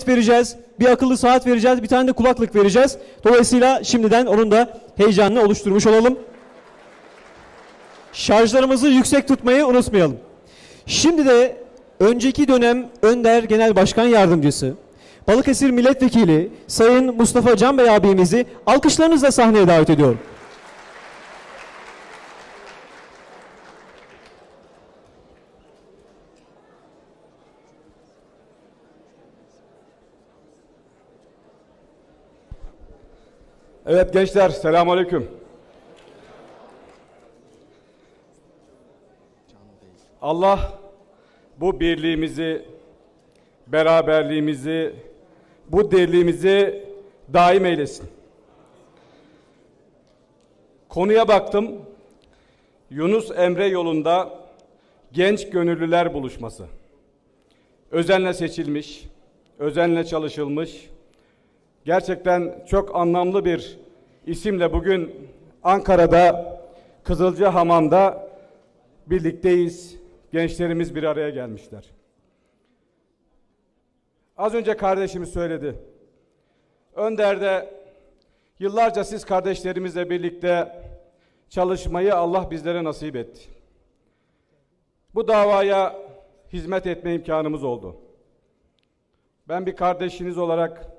test vereceğiz, bir akıllı saat vereceğiz, bir tane de kulaklık vereceğiz. Dolayısıyla şimdiden onun da heyecanını oluşturmuş olalım. Şarjlarımızı yüksek tutmayı unutmayalım. Şimdi de önceki dönem Önder Genel Başkan Yardımcısı, Balıkesir Milletvekili Sayın Mustafa Can Bey abimizi alkışlarınızla sahneye davet ediyorum. Evet gençler, selamünaleyküm. Allah bu birliğimizi, beraberliğimizi, bu dirliğimizi daim eylesin. Konuya baktım. Yunus Emre yolunda genç gönüllüler buluşması. Özenle seçilmiş, özenle çalışılmış. Gerçekten çok anlamlı bir isimle bugün Ankara'da Kızılcahamam'da birlikteyiz. Gençlerimiz bir araya gelmişler. Az önce kardeşimiz söyledi. Önder'de yıllarca siz kardeşlerimizle birlikte çalışmayı Allah bizlere nasip etti. Bu davaya hizmet etme imkanımız oldu. Ben bir kardeşiniz olarak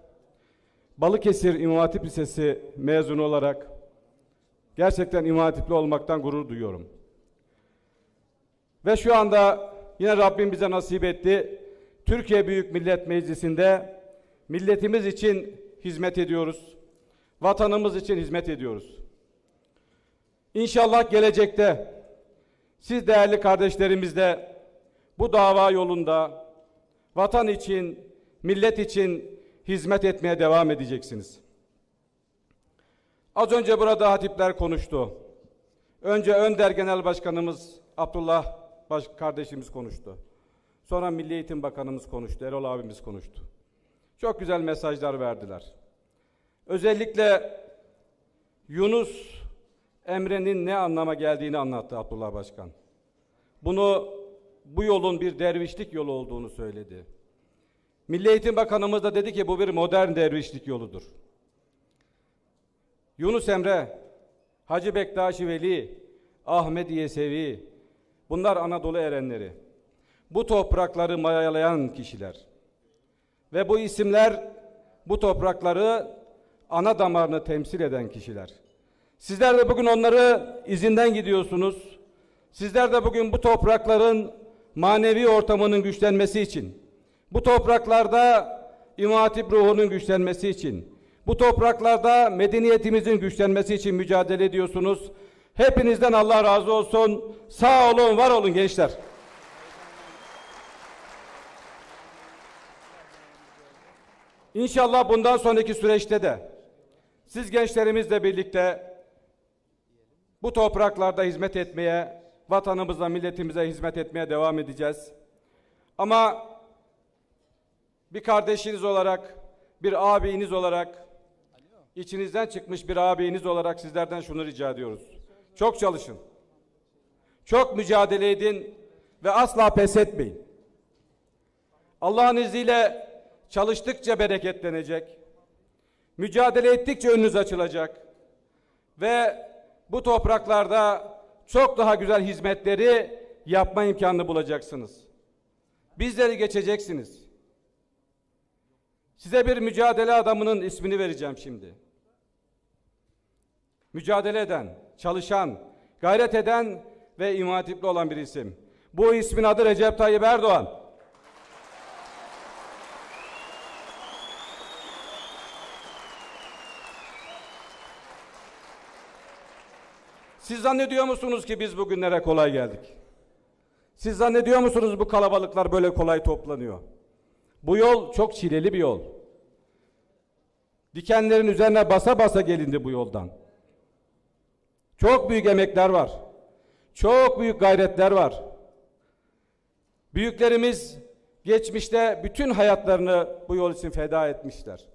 Balıkesir İmam Hatip Lisesi mezunu olarak gerçekten İmam Hatipli olmaktan gurur duyuyorum. Ve şu anda yine Rabbim bize nasip etti. Türkiye Büyük Millet Meclisi'nde milletimiz için hizmet ediyoruz. Vatanımız için hizmet ediyoruz. İnşallah gelecekte siz değerli kardeşlerimizle bu dava yolunda vatan için, millet için hizmet etmeye devam edeceksiniz. Az önce burada hatipler konuştu. Önce Önder Genel Başkanımız Abdullah kardeşimiz konuştu. Sonra Milli Eğitim Bakanımız konuştu, Erol abimiz konuştu. Çok güzel mesajlar verdiler. Özellikle Yunus Emre'nin ne anlama geldiğini anlattı Abdullah Başkan. Bu yolun bir dervişlik yolu olduğunu söyledi. Milli Eğitim Bakanımız da dedi ki bu bir modern dervişlik yoludur. Yunus Emre, Hacı Bektaşi Veli, Ahmet Yesevi, bunlar Anadolu erenleri. Bu toprakları mayalayan kişiler. Ve bu isimler bu toprakları ana damarını temsil eden kişiler. Sizler de bugün onları izinden gidiyorsunuz. Sizler de bugün bu toprakların manevi ortamının güçlenmesi için, bu topraklarda İmam Hatip ruhunun güçlenmesi için, bu topraklarda medeniyetimizin güçlenmesi için mücadele ediyorsunuz. Hepinizden Allah razı olsun. Sağ olun, var olun gençler. İnşallah bundan sonraki süreçte de siz gençlerimizle birlikte bu topraklarda hizmet etmeye, vatanımıza, milletimize hizmet etmeye devam edeceğiz. Ama bir kardeşiniz olarak, bir ağabeyiniz olarak, içinizden çıkmış bir ağabeyiniz olarak sizlerden şunu rica ediyoruz. Çok çalışın. Çok mücadele edin ve asla pes etmeyin. Allah'ın izniyle çalıştıkça bereketlenecek. Mücadele ettikçe önünüz açılacak. Ve bu topraklarda çok daha güzel hizmetleri yapma imkanını bulacaksınız. Bizleri geçeceksiniz. Size bir mücadele adamının ismini vereceğim şimdi. Mücadele eden, çalışan, gayret eden ve İmam Hatipli olan bir isim. Bu ismin adı Recep Tayyip Erdoğan. Siz zannediyor musunuz ki biz bugünlere kolay geldik? Siz zannediyor musunuz bu kalabalıklar böyle kolay toplanıyor? Bu yol çok çileli bir yol. Dikenlerin üzerine basa basa gelindi bu yoldan. Çok büyük emekler var. Çok büyük gayretler var. Büyüklerimiz geçmişte bütün hayatlarını bu yol için feda etmişler.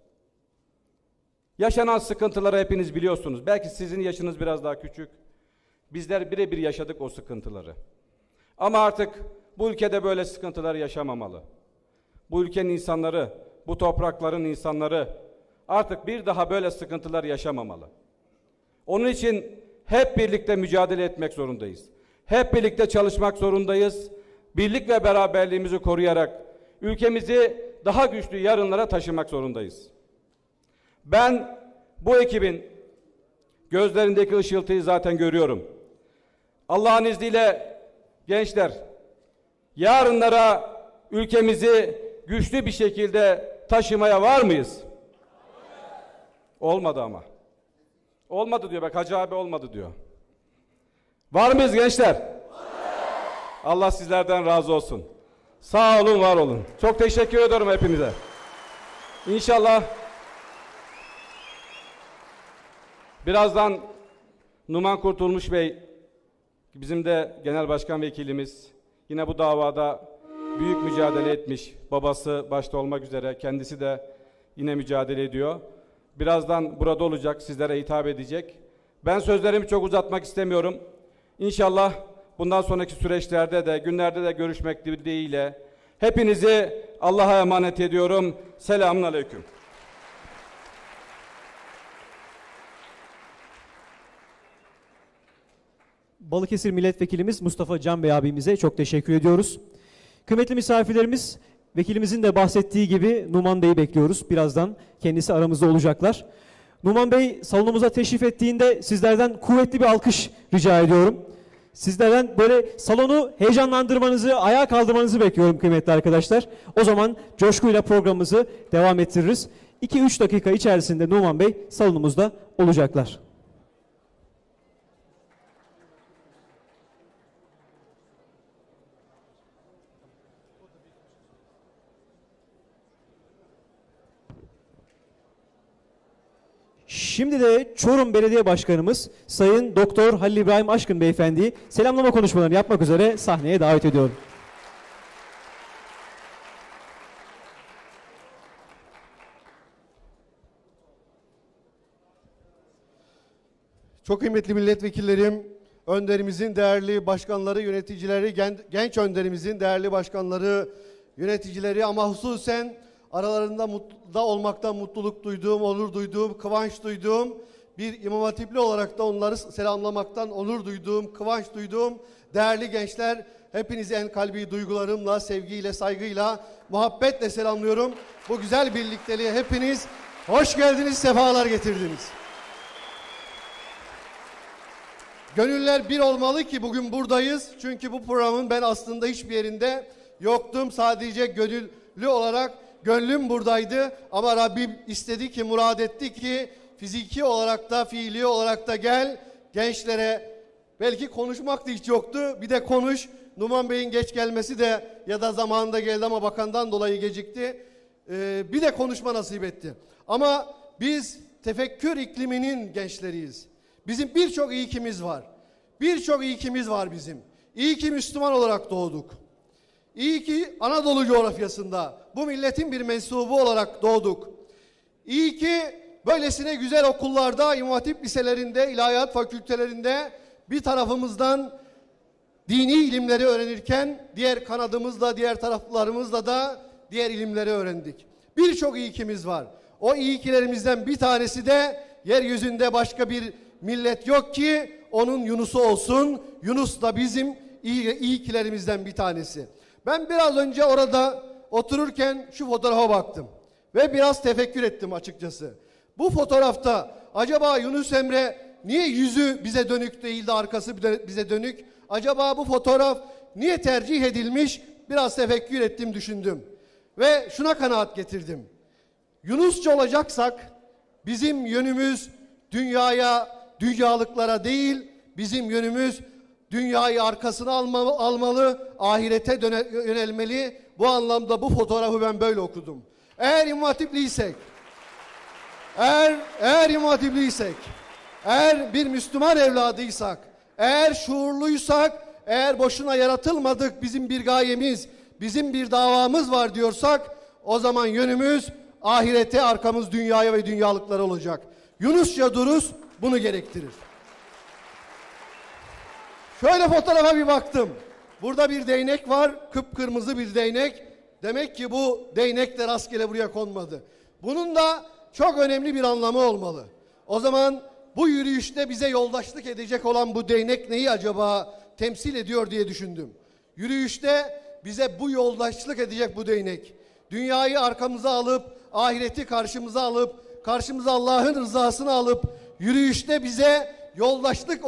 Yaşanan sıkıntıları hepiniz biliyorsunuz. Belki sizin yaşınız biraz daha küçük. Bizler birebir yaşadık o sıkıntıları. Ama artık bu ülkede böyle sıkıntılar yaşamamalı. Bu ülkenin insanları bu toprakların insanları artık bir daha böyle sıkıntılar yaşamamalı. Onun için hep birlikte mücadele etmek zorundayız. Hep birlikte çalışmak zorundayız. Birlik ve beraberliğimizi koruyarak ülkemizi daha güçlü yarınlara taşımak zorundayız. Ben bu ekibin gözlerindeki ışıltıyı zaten görüyorum. Allah'ın izniyle gençler, yarınlara ülkemizi güçlü bir şekilde taşımaya var mıyız? Olmadı ama. Olmadı diyor, bak Hacı abi olmadı diyor. Var mıyız gençler? Allah sizlerden razı olsun. Sağ olun, var olun. Çok teşekkür ediyorum hepinize. İnşallah birazdan Numan Kurtulmuş Bey, bizim de genel başkan vekilimiz, yine bu davada büyük mücadele etmiş. Babası başta olmak üzere kendisi de yine mücadele ediyor. Birazdan burada olacak, sizlere hitap edecek. Ben sözlerimi çok uzatmak istemiyorum. İnşallah bundan sonraki süreçlerde de, günlerde de görüşmek dileğiyle hepinizi Allah'a emanet ediyorum. Selamun aleyküm. Balıkesir Milletvekilimiz Mustafa Can Bey abimize çok teşekkür ediyoruz. Kıymetli misafirlerimiz, vekilimizin de bahsettiği gibi Numan Bey'i bekliyoruz. Birazdan kendisi aramızda olacaklar. Numan Bey salonumuza teşrif ettiğinde sizlerden kuvvetli bir alkış rica ediyorum. Sizlerden böyle salonu heyecanlandırmanızı, ayağa kaldırmanızı bekliyorum kıymetli arkadaşlar. O zaman coşkuyla programımızı devam ettiririz. 2-3 dakika içerisinde Numan Bey salonumuzda olacaklar. Şimdi de Çorum Belediye Başkanımız Sayın Doktor Halil İbrahim Aşkın Beyefendi'yi selamlama konuşmalarını yapmak üzere sahneye davet ediyorum. Çok kıymetli milletvekillerim, önderimizin değerli başkanları, yöneticileri, genç önderimizin değerli başkanları, yöneticileri ama hususen aralarında olmaktan mutluluk duyduğum, onur duyduğum, kıvanç duyduğum bir İmam Hatipli olarak da onları selamlamaktan onur duyduğum, kıvanç duyduğum değerli gençler, hepinizi en kalbi duygularımla, sevgiyle, saygıyla, muhabbetle selamlıyorum. Bu güzel birlikteliğe hepiniz hoş geldiniz, sefalar getirdiniz. Gönüller bir olmalı ki bugün buradayız. Çünkü bu programın ben aslında hiçbir yerinde yoktum. Sadece gönüllü olarak gönlüm buradaydı. Ama Rabbim istedi ki, murad etti ki fiziki olarak da, fiili olarak da gel gençlere. Belki konuşmak da hiç yoktu. Bir de konuş. Numan Bey'in geç gelmesi de ya da zamanında geldi ama bakandan dolayı gecikti. Bir de konuşma nasip etti. Ama biz tefekkür ikliminin gençleriyiz. Bizim birçok ilkimiz var. Birçok ilkimiz var bizim. İyi ki Müslüman olarak doğduk. İyi ki Anadolu coğrafyasında bu milletin bir mensubu olarak doğduk. İyi ki böylesine güzel okullarda, İmam Hatip liselerinde, ilahiyat fakültelerinde bir tarafımızdan dini ilimleri öğrenirken diğer kanadımızla, diğer taraflarımızla da diğer ilimleri öğrendik. Birçok ilkimiz var. O ilkilerimizden bir tanesi de yeryüzünde başka bir millet yok ki onun Yunus'u olsun. Yunus da bizim ilkilerimizden bir tanesi. Ben biraz önce orada otururken şu fotoğrafa baktım ve biraz tefekkür ettim açıkçası. Bu fotoğrafta acaba Yunus Emre niye yüzü bize dönük değil de arkası bize dönük? Acaba bu fotoğraf niye tercih edilmiş? Biraz tefekkür ettim, düşündüm. Ve şuna kanaat getirdim. Yunusça olacaksak bizim yönümüz dünyaya, dünyalıklara değil, bizim yönümüz dünyayı arkasına almalı, ahirete yönelmeli. Bu anlamda bu fotoğrafı ben böyle okudum. Eğer İmam Hatipliysek, eğer bir Müslüman evladıysak, eğer şuurluysak, eğer boşuna yaratılmadık, bizim bir gayemiz, bizim bir davamız var diyorsak, o zaman yönümüz ahirete, arkamız dünyaya ve dünyalıklara olacak. Yunusça duruz bunu gerektirir. Şöyle fotoğrafa bir baktım. Burada bir değnek var, kıpkırmızı bir değnek. Demek ki bu değnek de rastgele buraya konmadı. Bunun da çok önemli bir anlamı olmalı. O zaman bu yürüyüşte bize yoldaşlık edecek olan bu değnek neyi acaba temsil ediyor diye düşündüm. Yürüyüşte bize bu yoldaşlık edecek bu değnek, dünyayı arkamıza alıp, ahireti karşımıza alıp, karşımıza Allah'ın rızasını alıp, yürüyüşte bize yoldaşlık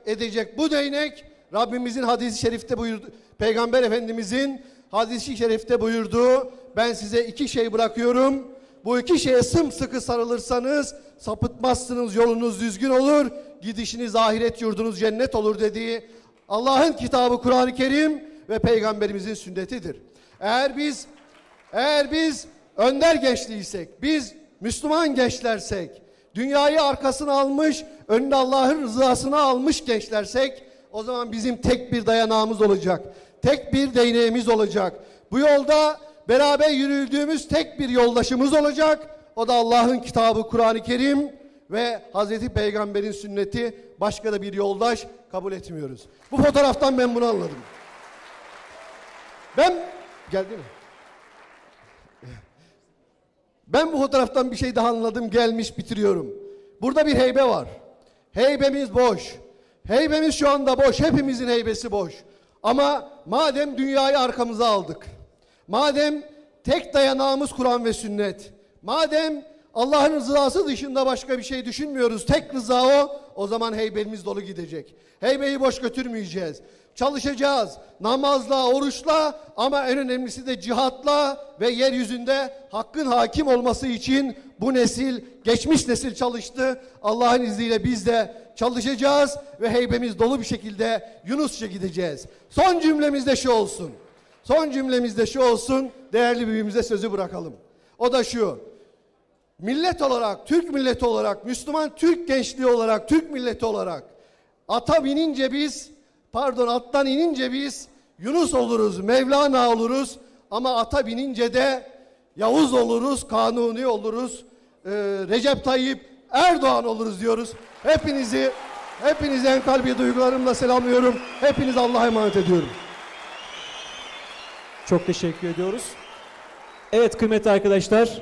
edecek bu değnek, Rabbimizin hadis-i şerifte buyurdu, Peygamber Efendimizin hadis-i şerifte buyurduğu, ben size 2 şey bırakıyorum, bu 2 şeye sımsıkı sarılırsanız sapıtmazsınız, yolunuz düzgün olur, gidişiniz ahiret, yurdunuz cennet olur dediği Allah'ın kitabı Kur'an-ı Kerim ve Peygamberimizin sünnetidir. Eğer biz önder gençliysek, biz Müslüman gençlersek, dünyayı arkasına almış, önünde Allah'ın rızasını almış gençlersek, o zaman bizim tek bir dayanağımız olacak. Tek bir değneğimiz olacak. Bu yolda beraber yürüdüğümüz tek bir yoldaşımız olacak. O da Allah'ın kitabı Kur'an-ı Kerim ve Hazreti Peygamber'in sünneti. Başka da bir yoldaş kabul etmiyoruz. Bu fotoğraftan ben bunu anladım. Geldi mi? Ben bu fotoğraftan bir şey daha anladım, gelmiş, bitiriyorum. Burada bir heybe var. Heybemiz boş. Heybemiz şu anda boş. Hepimizin heybesi boş. Ama madem dünyayı arkamıza aldık, madem tek dayanağımız Kur'an ve sünnet, madem Allah'ın rızası dışında başka bir şey düşünmüyoruz, tek rıza o zaman heybemiz dolu gidecek. Heybeyi boş götürmeyeceğiz. Çalışacağız namazla, oruçla, ama en önemlisi de cihatla ve yeryüzünde hakkın hakim olması için bu nesil, geçmiş nesil çalıştı. Allah'ın izniyle biz de çalışacağız ve heybemiz dolu bir şekilde Yunusça gideceğiz. Son cümlemizde şu olsun, değerli büyüğümüze sözü bırakalım. O da şu: millet olarak, Türk milleti olarak, Müslüman Türk gençliği olarak, Türk milleti olarak attan inince biz Yunus oluruz, Mevlana oluruz, ama ata binince de Yavuz oluruz, Kanuni oluruz, Recep Tayyip Erdoğan oluruz diyoruz. Hepinizi en kalbi duygularımla selamlıyorum. Hepinizi Allah'a emanet ediyorum. Çok teşekkür ediyoruz. Evet kıymetli arkadaşlar,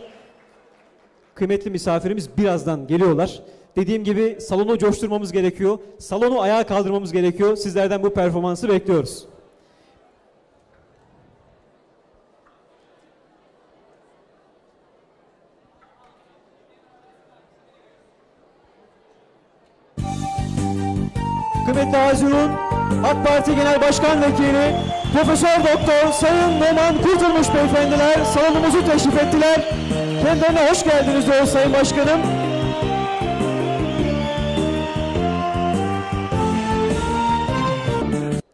kıymetli misafirimiz birazdan geliyorlar. Dediğim gibi salonu coşturmamız gerekiyor. Salonu ayağa kaldırmamız gerekiyor. Sizlerden bu performansı bekliyoruz. Kıymetli Hazirun, AK Parti Genel Başkan Vekili Profesör Doktor Sayın Numan Kurtulmuş beyefendiler salonumuzu teşrif ettiler. Kendilerine hoş geldiniz diyoruz Sayın Başkanım.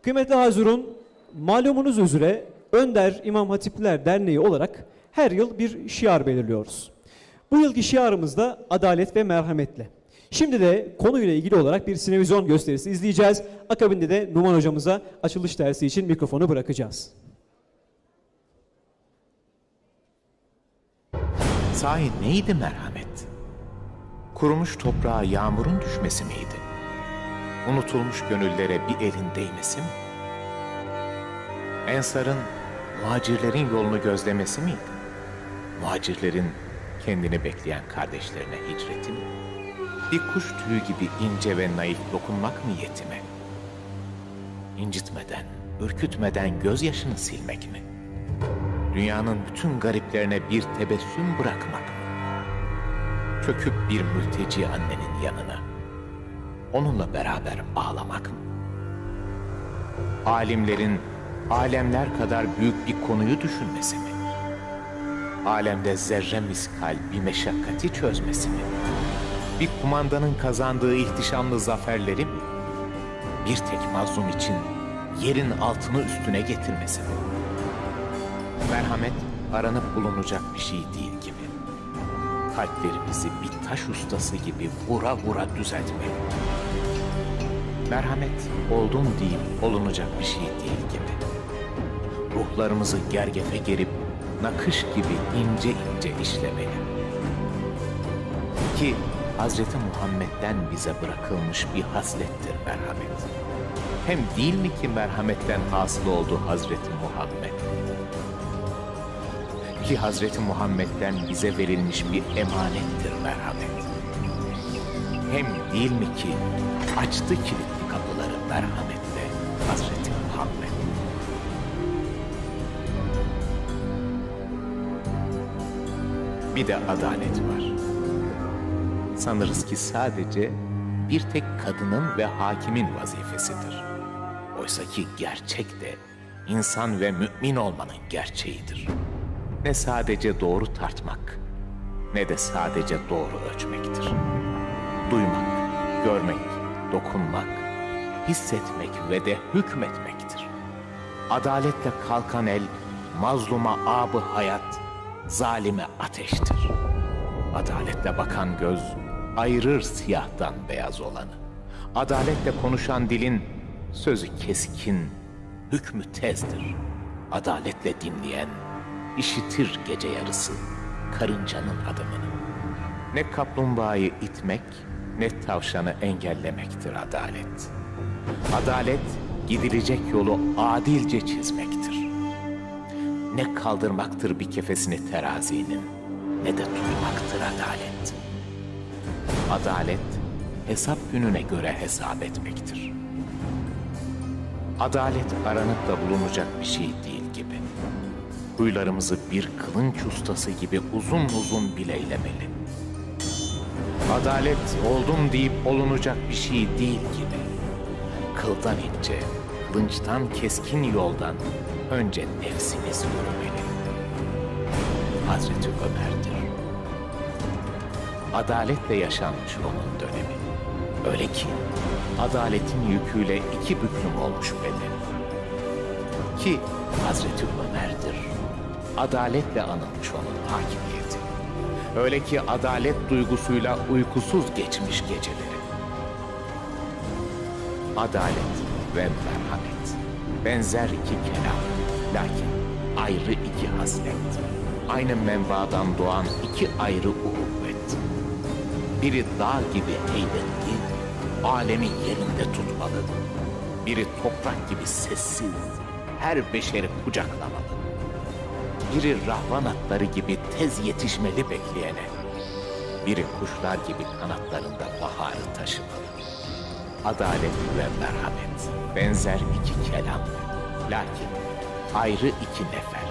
Kıymetli Hazirun, malumunuz üzere Önder İmam Hatipliler Derneği olarak her yıl bir şiar belirliyoruz. Bu yılki şiarımız da adalet ve merhametle. Şimdi de konuyla ilgili olarak bir sinevizyon gösterisi izleyeceğiz. Akabinde de Numan hocamıza açılış dersi için mikrofonu bırakacağız. Sahi neydi merhamet? Kurumuş toprağa yağmurun düşmesi miydi? Unutulmuş gönüllere bir elin değmesi mi? Ensar'ın muhacirlerin yolunu gözlemesi miydi? Muhacirlerin kendini bekleyen kardeşlerine hicreti mi? Bir kuş tüyü gibi ince ve naif dokunmak mı yetime? İncitmeden, ürkütmeden gözyaşını silmek mi? Dünyanın bütün gariplerine bir tebessüm bırakmak mı? Çöküp bir mülteci annenin yanına, onunla beraber ağlamak mı? Alimlerin alemler kadar büyük bir konuyu düşünmesi mi? Alemde zerre miskal bir meşakkati çözmesi mi? Bir kumandanın kazandığı ihtişamlı zaferleri mi? Bir tek mazlum için yerin altını üstüne getirmesi mi? Merhamet aranıp bulunacak bir şey değil gibi. Kalplerimizi bir taş ustası gibi vura vura düzeltmeli. Merhamet oldu mu deyip olunacak bir şey değil gibi. Ruhlarımızı gergefe gerip nakış gibi ince ince işlemeli. Ki Hazreti Muhammed'den bize bırakılmış bir haslettir merhamet. Hem değil mi ki merhametten hasıl oldu Hazreti Muhammed? Ki Hazreti Muhammed'den bize verilmiş bir emanettir merhamet. Hem değil mi ki açtı kilitli kapıları merhametle Hazreti Muhammed. Bir de adalet var. Sanırız ki sadece bir tek kadının ve hakimin vazifesidir. Oysa ki gerçek de insan ve mümin olmanın gerçeğidir. Ne sadece doğru tartmak, ne de sadece doğru ölçmektir. Duymak, görmek, dokunmak, hissetmek ve de hükmetmektir. Adaletle kalkan el, mazluma âb-ı hayat, zalime ateştir. Adaletle bakan göz, ayırır siyahtan beyaz olanı. Adaletle konuşan dilin, sözü keskin, hükmü tezdir. Adaletle dinleyen, işitir gece yarısı karıncanın adımını. Ne kaplumbağayı itmek, ne tavşanı engellemektir adalet. Adalet, gidilecek yolu adilce çizmektir. Ne kaldırmaktır bir kefesini terazinin, ne de tutmaktır adalet. Adalet, hesap gününe göre hesap etmektir. Adalet aranıp da bulunacak bir şey değil gibi. Huylarımızı bir kılınç ustası gibi uzun uzun bileylemeli. Adalet oldum deyip olunacak bir şey değil gibi. Kıldan ince, kılınçtan keskin yoldan önce nefsimiz yürümeli. Hazreti Ömer'dir. Adaletle yaşanmış onun dönemi. Öyle ki adaletin yüküyle iki büklüm olmuş bedeni. Ki Hazreti Ömer'dir. Adaletle anılmış onun hakimiyeti. Öyle ki adalet duygusuyla uykusuz geçmiş geceleri. Adalet ve merhamet benzer iki kelam, lakin ayrı iki haslet. Aynı menbadan doğan iki ayrı uhuvvet. Biri dağ gibi heybetli, alemi yerinde tutmalı. Biri toprak gibi sessiz, her beşeri kucaklamalı. Biri rahvan atları gibi tez yetişmeli bekleyene. Biri kuşlar gibi kanatlarında baharı taşımalı. Adalet ve merhamet benzer iki kelam, lakin ayrı iki nefer.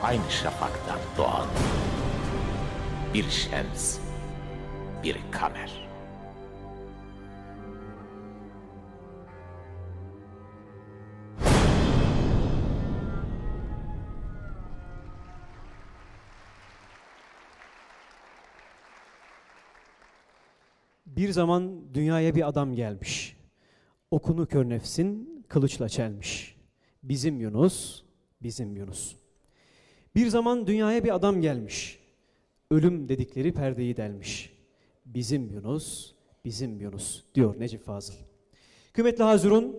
Aynı şafaktan doğan bir şems, bir kamer. Bir zaman dünyaya bir adam gelmiş. Okunu kör nefsin kılıçla çelmiş. Bizim Yunus, bizim Yunus. Bir zaman dünyaya bir adam gelmiş. Ölüm dedikleri perdeyi delmiş. Bizim Yunus, bizim Yunus diyor Necip Fazıl. Kıymetli Hazirun,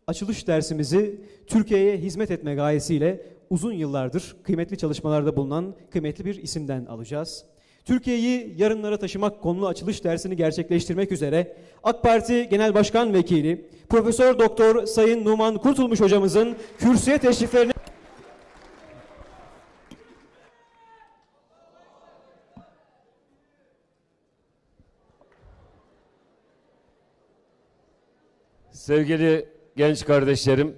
açılış dersimizi Türkiye'ye hizmet etme gayesiyle uzun yıllardır kıymetli çalışmalarda bulunan kıymetli bir isimden alacağız. Türkiye'yi yarınlara taşımak konulu açılış dersini gerçekleştirmek üzere AK Parti Genel Başkan Vekili Profesör Doktor Sayın Numan Kurtulmuş hocamızın kürsüye teşriflerini Sevgili genç kardeşlerim,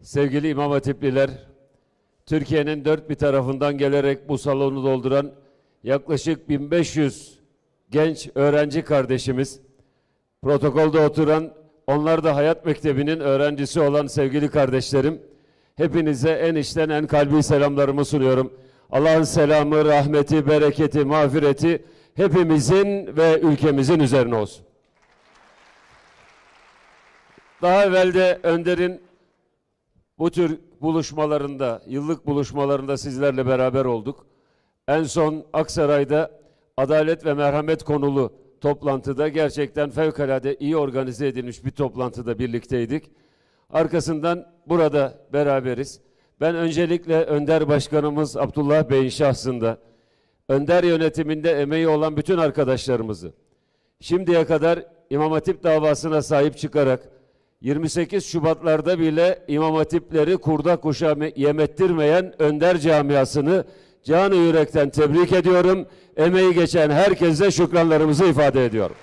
sevgili İmam Hatipliler, Türkiye'nin dört bir tarafından gelerek bu salonu dolduran yaklaşık 1500 genç öğrenci kardeşimiz, protokolde oturan, onlar da Hayat Mektebi'nin öğrencisi olan sevgili kardeşlerim, hepinize en içten en kalbi selamlarımı sunuyorum. Allah'ın selamı, rahmeti, bereketi, mağfireti hepimizin ve ülkemizin üzerine olsun. Daha evvel de Önder'in bu tür buluşmalarında, yıllık buluşmalarında sizlerle beraber olduk. En son Aksaray'da adalet ve merhamet konulu toplantıda gerçekten fevkalade iyi organize edilmiş bir toplantıda birlikteydik. Arkasından burada beraberiz. Ben öncelikle Önder Başkanımız Abdullah Bey'in şahsında, Önder yönetiminde emeği olan bütün arkadaşlarımızı, şimdiye kadar İmam Hatip davasına sahip çıkarak, 28 Şubatlarda bile İmam Hatipleri kurda kuşa yemettirmeyen Önder camiasını canı yürekten tebrik ediyorum. Emeği geçen herkese şükranlarımızı ifade ediyorum.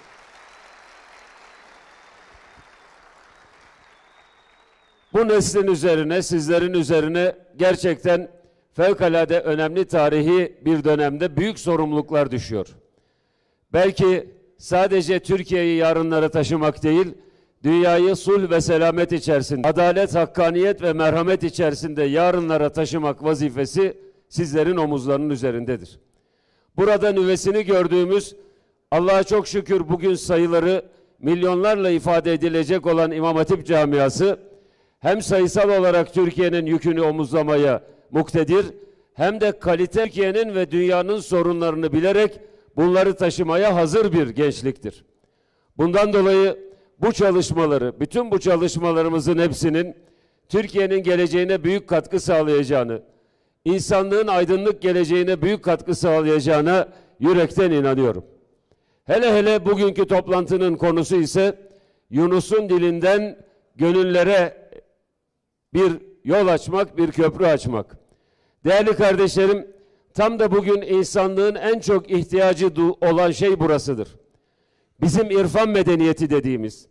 Bu neslin üzerine, sizlerin üzerine gerçekten fevkalade önemli tarihi bir dönemde büyük sorumluluklar düşüyor. Belki sadece Türkiye'yi yarınlara taşımak değil, dünyayı sulh ve selamet içerisinde, adalet, hakkaniyet ve merhamet içerisinde yarınlara taşımak vazifesi sizlerin omuzlarının üzerindedir. Burada nüvesini gördüğümüz, Allah'a çok şükür bugün sayıları milyonlarla ifade edilecek olan İmam Hatip camiası, hem sayısal olarak Türkiye'nin yükünü omuzlamaya muktedir, hem de kalite Türkiye'nin ve dünyanın sorunlarını bilerek bunları taşımaya hazır bir gençliktir. Bundan dolayı bu çalışmaları, bütün bu çalışmalarımızın hepsinin Türkiye'nin geleceğine büyük katkı sağlayacağını, insanlığın aydınlık geleceğine büyük katkı sağlayacağına yürekten inanıyorum. Hele hele bugünkü toplantının konusu ise Yunus'un dilinden gönüllere bir yol açmak, bir köprü açmak. Değerli kardeşlerim, tam da bugün insanlığın en çok ihtiyacı olan şey burasıdır. Bizim irfan medeniyeti dediğimiz,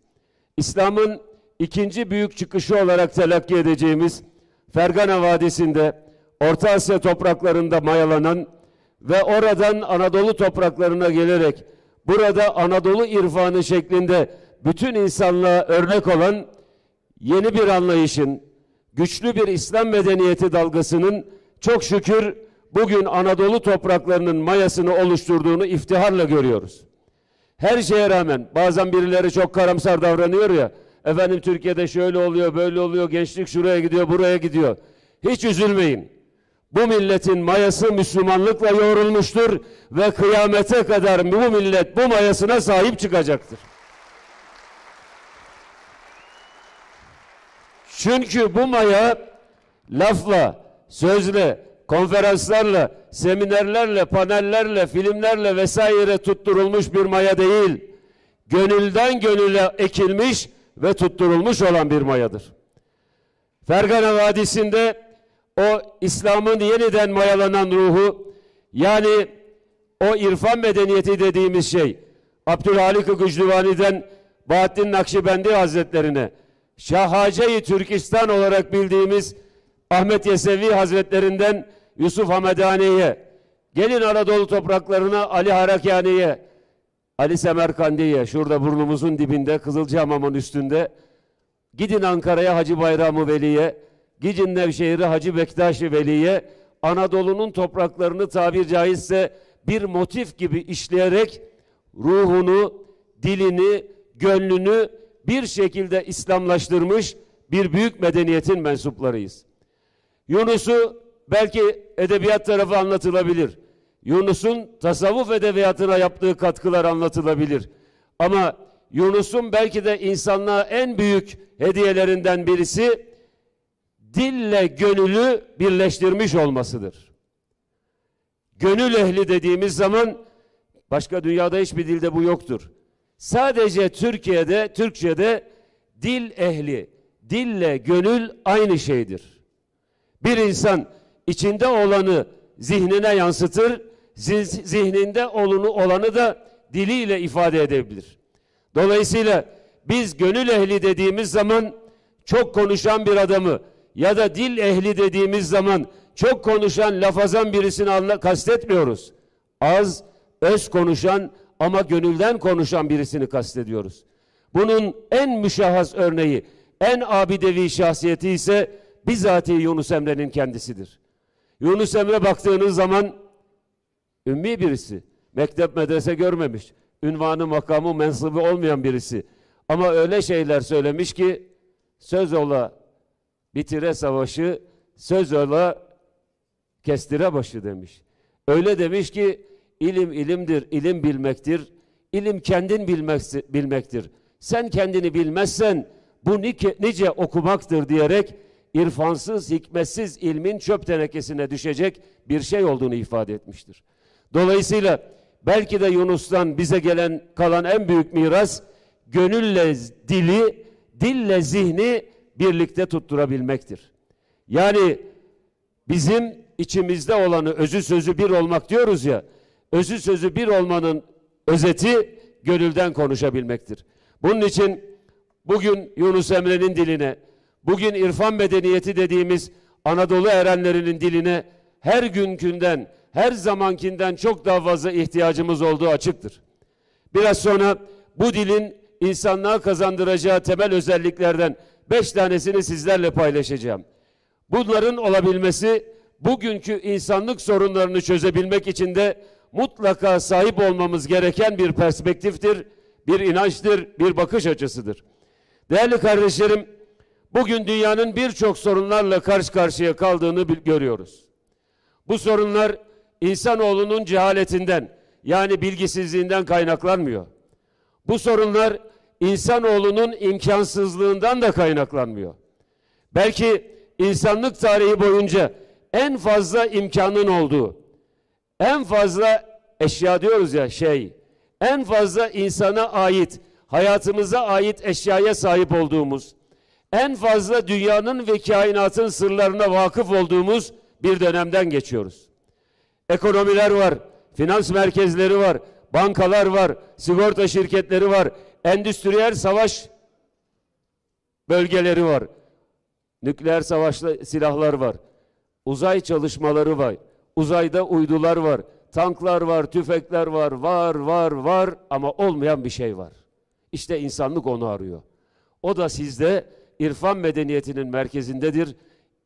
İslam'ın ikinci büyük çıkışı olarak telakki edeceğimiz Fergana Vadisi'nde, Orta Asya topraklarında mayalanan ve oradan Anadolu topraklarına gelerek burada Anadolu irfanı şeklinde bütün insanlığa örnek olan yeni bir anlayışın, güçlü bir İslam medeniyeti dalgasının çok şükür bugün Anadolu topraklarının mayasını oluşturduğunu iftiharla görüyoruz. Her şeye rağmen bazen birileri çok karamsar davranıyor ya, efendim Türkiye'de şöyle oluyor, böyle oluyor, gençlik şuraya gidiyor, buraya gidiyor. Hiç üzülmeyin. Bu milletin mayası Müslümanlıkla yoğrulmuştur ve kıyamete kadar bu millet bu mayasına sahip çıkacaktır. Çünkü bu maya lafla, sözle, konferanslarla, seminerlerle, panellerle, filmlerle vesaire tutturulmuş bir maya değil. Gönülden gönüle ekilmiş ve tutturulmuş olan bir mayadır. Fergana Vadisi'nde o İslam'ın yeniden mayalanan ruhu, yani o irfan medeniyeti dediğimiz şey, Abdülhalik-i Gücdüvani'den Bahattin Nakşibendi Hazretlerine, Şahace-i Türkistan olarak bildiğimiz Ahmet Yesevi Hazretlerinden Yusuf Hamedani'ye, gelin Anadolu topraklarına Ali Harakani'ye, Ali Semerkandi'ye, şurada burnumuzun dibinde Kızılcahamam'ın üstünde, gidin Ankara'ya Hacı Bayram-ı Veli'ye, gidin Nevşehir'e Hacı Bektaş-ı Veli'ye, Anadolu'nun topraklarını tabir caizse bir motif gibi işleyerek ruhunu, dilini, gönlünü bir şekilde İslamlaştırmış bir büyük medeniyetin mensuplarıyız. Yunus'u belki edebiyat tarafı anlatılabilir. Yunus'un tasavvuf edebiyatına yaptığı katkılar anlatılabilir. Ama Yunus'un belki de insanlığa en büyük hediyelerinden birisi dille gönülü birleştirmiş olmasıdır. Gönül ehli dediğimiz zaman başka dünyada hiçbir dilde bu yoktur. Sadece Türkiye'de, Türkçe'de dil ehli, dille gönül aynı şeydir. Bir insan içinde olanı zihnine yansıtır, zihninde olanı da diliyle ifade edebilir. Dolayısıyla biz gönül ehli dediğimiz zaman çok konuşan bir adamı ya da dil ehli dediğimiz zaman çok konuşan, lafazan birisini kastetmiyoruz. Az, öz konuşan ama gönülden konuşan birisini kastediyoruz. Bunun en müşahhas örneği, en abidevi şahsiyeti ise bizatihi Yunus Emre'nin kendisidir. Yunus Emre baktığınız zaman ümmi birisi, mektep medrese görmemiş, ünvanı, makamı, mensubu olmayan birisi. Ama öyle şeyler söylemiş ki söz ola bitire savaşı, söz ola kestire başı demiş. Öyle demiş ki ilim ilimdir, ilim bilmektir. İlim kendin bilmektir. Sen kendini bilmezsen bu nice okumaktır diyerek irfansız, hikmetsiz ilmin çöp tenekesine düşecek bir şey olduğunu ifade etmiştir. Dolayısıyla belki de Yunus'tan bize kalan en büyük miras gönülle dili, dille zihni birlikte tutturabilmektir. Yani bizim içimizde olanı, özü sözü bir olmak diyoruz ya, özü sözü bir olmanın özeti gönülden konuşabilmektir. Bunun için bugün Yunus Emre'nin diline, bugün irfan medeniyeti dediğimiz Anadolu erenlerinin diline her günkünden, her zamankinden çok daha fazla ihtiyacımız olduğu açıktır. Biraz sonra bu dilin insanlığa kazandıracağı temel özelliklerden 5 tanesini sizlerle paylaşacağım. Bunların olabilmesi, bugünkü insanlık sorunlarını çözebilmek için de mutlaka sahip olmamız gereken bir perspektiftir, bir inançtır, bir bakış açısıdır. Değerli kardeşlerim, bugün dünyanın birçok sorunlarla karşı karşıya kaldığını görüyoruz. Bu sorunlar insanoğlunun cehaletinden, yani bilgisizliğinden kaynaklanmıyor. Bu sorunlar insanoğlunun imkansızlığından da kaynaklanmıyor. Belki insanlık tarihi boyunca en fazla imkanın olduğu, en fazla eşya diyoruz ya en fazla insana ait, hayatımıza ait eşyaya sahip olduğumuz, en fazla dünyanın ve kainatın sırlarına vakıf olduğumuz bir dönemden geçiyoruz. Ekonomiler var, finans merkezleri var, bankalar var, sigorta şirketleri var, endüstriyel savaş bölgeleri var, nükleer savaşlı silahlar var, uzay çalışmaları var, uzayda uydular var, tanklar var, tüfekler var ama olmayan bir şey var. İşte insanlık onu arıyor. O da sizde irfan medeniyetinin merkezindedir.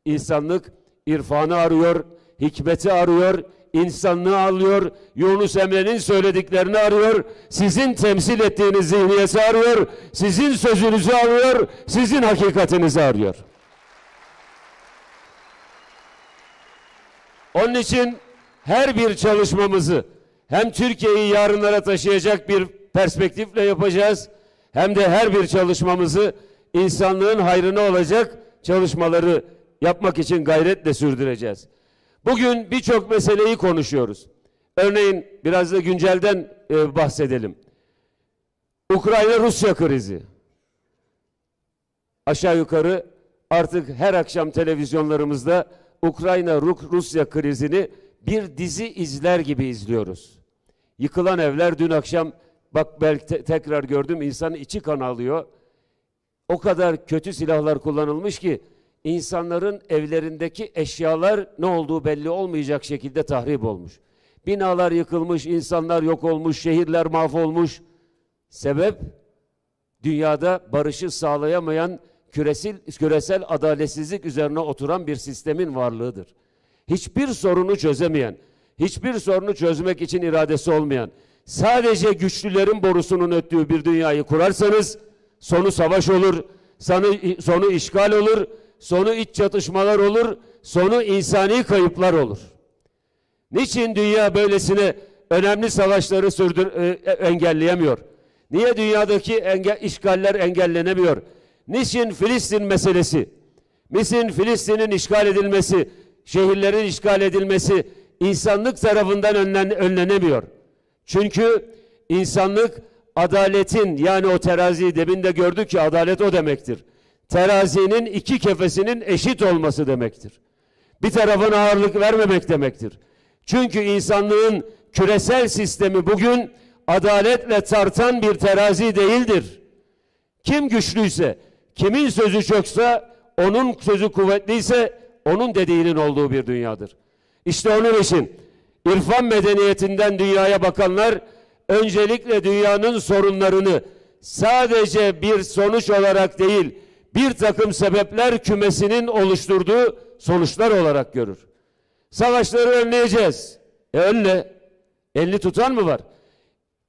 İnsanlık irfanı arıyor, hikmeti arıyor, insanlığı arıyor, Yunus Emre'nin söylediklerini arıyor, sizin temsil ettiğiniz zihniyeti arıyor, sizin sözünüzü arıyor, sizin hakikatinizi arıyor. Onun için her bir çalışmamızı hem Türkiye'yi yarınlara taşıyacak bir perspektifle yapacağız, hem de her bir çalışmamızı insanlığın hayrına olacak çalışmaları yapmak için gayretle sürdüreceğiz. Bugün birçok meseleyi konuşuyoruz. Örneğin biraz da güncelden bahsedelim. Ukrayna-Rusya krizi. Aşağı yukarı artık her akşam televizyonlarımızda Ukrayna-Rusya krizini bir dizi izler gibi izliyoruz. Yıkılan evler, dün akşam bak belki tekrar gördüm, insanın içi kan alıyor. O kadar kötü silahlar kullanılmış ki insanların evlerindeki eşyalar ne olduğu belli olmayacak şekilde tahrip olmuş. Binalar yıkılmış, insanlar yok olmuş, şehirler mahvolmuş. Sebep dünyada barışı sağlayamayan küresel adaletsizlik üzerine oturan bir sistemin varlığıdır. Hiçbir sorunu çözemeyen, hiçbir sorunu çözmek için iradesi olmayan, sadece güçlülerin borusunun öttüğü bir dünyayı kurarsanız sonu savaş olur, sonu işgal olur, sonu iç çatışmalar olur, sonu insani kayıplar olur. Niçin dünya böylesine önemli savaşları engelleyemiyor? Niye dünyadaki işgaller engellenemiyor? Niçin Filistin meselesi, niçin Filistin'in işgal edilmesi, şehirlerin işgal edilmesi insanlık tarafından önlenemiyor? Çünkü insanlık adaletin, yani o teraziyi demin de gördük ki adalet o demektir. Terazinin iki kefesinin eşit olması demektir. Bir tarafına ağırlık vermemek demektir. Çünkü insanlığın küresel sistemi bugün adaletle tartan bir terazi değildir. Kim güçlüyse, kimin sözü çoksa, onun sözü kuvvetliyse onun dediğinin olduğu bir dünyadır. İşte onun için irfan medeniyetinden dünyaya bakanlar öncelikle dünyanın sorunlarını sadece bir sonuç olarak değil, bir takım sebepler kümesinin oluşturduğu sonuçlar olarak görür. Savaşları önleyeceğiz. Önle. Elini tutan mı var?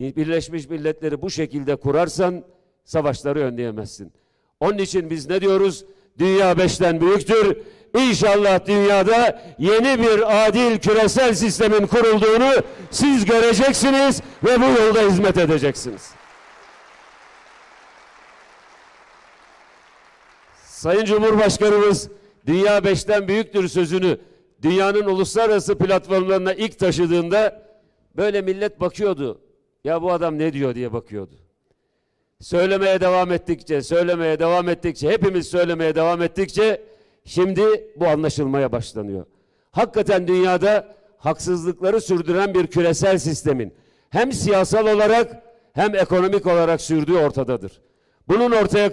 Birleşmiş Milletleri bu şekilde kurarsan savaşları önleyemezsin. Onun için biz ne diyoruz? Dünya 5'ten büyüktür. İnşallah dünyada yeni bir adil küresel sistemin kurulduğunu siz göreceksiniz ve bu yolda hizmet edeceksiniz. Sayın Cumhurbaşkanımız Dünya 5'ten büyüktür sözünü dünyanın uluslararası platformlarına ilk taşıdığında böyle millet bakıyordu. Ya bu adam ne diyor diye bakıyordu. söylemeye devam ettikçe, hepimiz söylemeye devam ettikçe şimdi bu anlaşılmaya başlanıyor. Hakikaten dünyada haksızlıkları sürdüren bir küresel sistemin hem siyasal olarak hem ekonomik olarak sürdüğü ortadadır. Bunun ortaya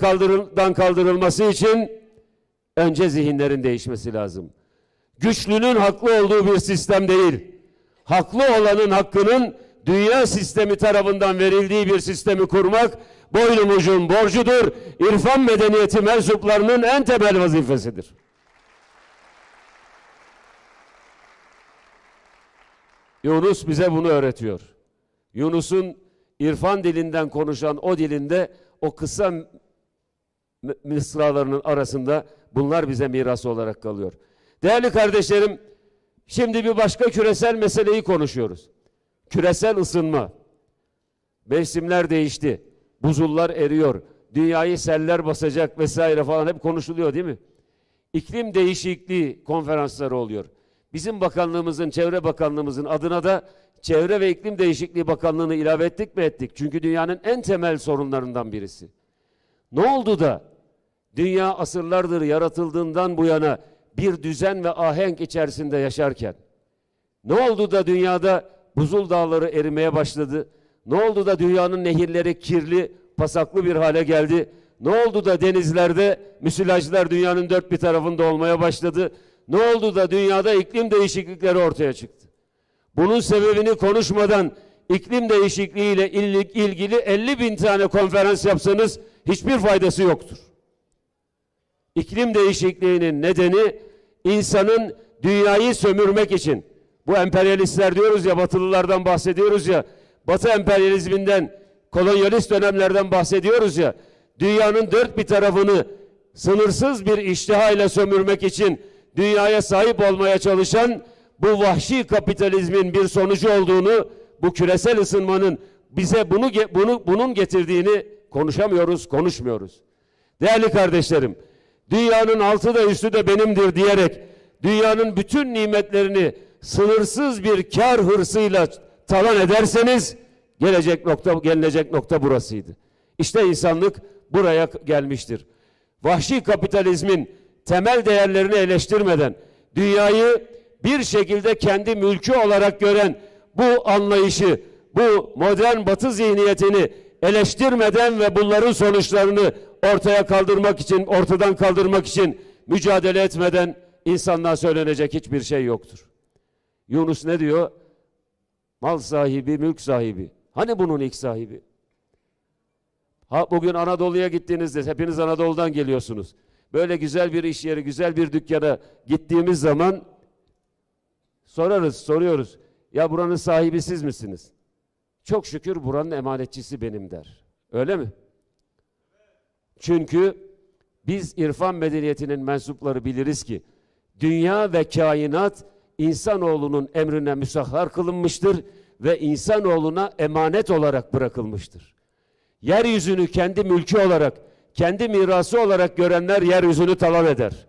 kaldırılması için önce zihinlerin değişmesi lazım. Güçlünün haklı olduğu bir sistem değil, haklı olanın hakkının dünya sistemi tarafından verildiği bir sistemi kurmak boynumuzun borcudur. İrfan medeniyeti mensuplarının en temel vazifesidir. Yunus bize bunu öğretiyor. Yunus'un irfan dilinden konuşan o dilinde o kısa mısralarının arasında bunlar bize miras olarak kalıyor. Değerli kardeşlerim, şimdi bir başka küresel meseleyi konuşuyoruz. Küresel ısınma. Mevsimler değişti. Buzullar eriyor. Dünyayı seller basacak vesaire falan hep konuşuluyor değil mi? İklim değişikliği konferansları oluyor. Bizim bakanlığımızın, Çevre Bakanlığımızın adına da Çevre ve İklim Değişikliği Bakanlığı'nı ilave ettik mi? Ettik. Çünkü dünyanın en temel sorunlarından birisi. Ne oldu da dünya asırlardır yaratıldığından bu yana bir düzen ve ahenk içerisinde yaşarken, ne oldu da dünyada buzul dağları erimeye başladı? Ne oldu da dünyanın nehirleri kirli, pasaklı bir hale geldi? Ne oldu da denizlerde müsilajlar dünyanın dört bir tarafında olmaya başladı? Ne oldu da dünyada iklim değişiklikleri ortaya çıktı? Bunun sebebini konuşmadan iklim değişikliğiyle ilgili 50.000 tane konferans yapsanız hiçbir faydası yoktur. İklim değişikliğinin nedeni insanın dünyayı sömürmek için, bu emperyalistler diyoruz ya, batılılardan bahsediyoruz ya, Batı emperyalizminden, kolonyalist dönemlerden bahsediyoruz ya, dünyanın dört bir tarafını sınırsız bir iştihayla sömürmek için dünyaya sahip olmaya çalışan bu vahşi kapitalizmin bir sonucu olduğunu, bu küresel ısınmanın bize bunun getirdiğini konuşmuyoruz. Değerli kardeşlerim, dünyanın altı da üstü de benimdir diyerek dünyanın bütün nimetlerini sınırsız bir kar hırsıyla talan ederseniz gelinecek nokta burasıydı. İşte insanlık buraya gelmiştir. Vahşi kapitalizmin temel değerlerini eleştirmeden dünyayı bir şekilde kendi mülkü olarak gören bu anlayışı, bu modern Batı zihniyetini eleştirmeden ve bunların sonuçlarını ortadan kaldırmak için mücadele etmeden insanlığa söylenecek hiçbir şey yoktur. Yunus ne diyor? Mal sahibi, mülk sahibi. Hani bunun ilk sahibi? Bugün Anadolu'ya gittiğinizde, hepiniz Anadolu'dan geliyorsunuz. Böyle güzel bir iş yeri, güzel bir dükkana gittiğimiz zaman soruyoruz. Ya buranın sahibi siz misiniz? Çok şükür buranın emanetçisi benim der. Öyle mi? Çünkü biz irfan medeniyetinin mensupları biliriz ki dünya ve kainat insanoğlunun emrine müsahhar kılınmıştır ve insanoğluna emanet olarak bırakılmıştır. Yeryüzünü kendi mülkü olarak, kendi mirası olarak görenler yeryüzünü talan eder.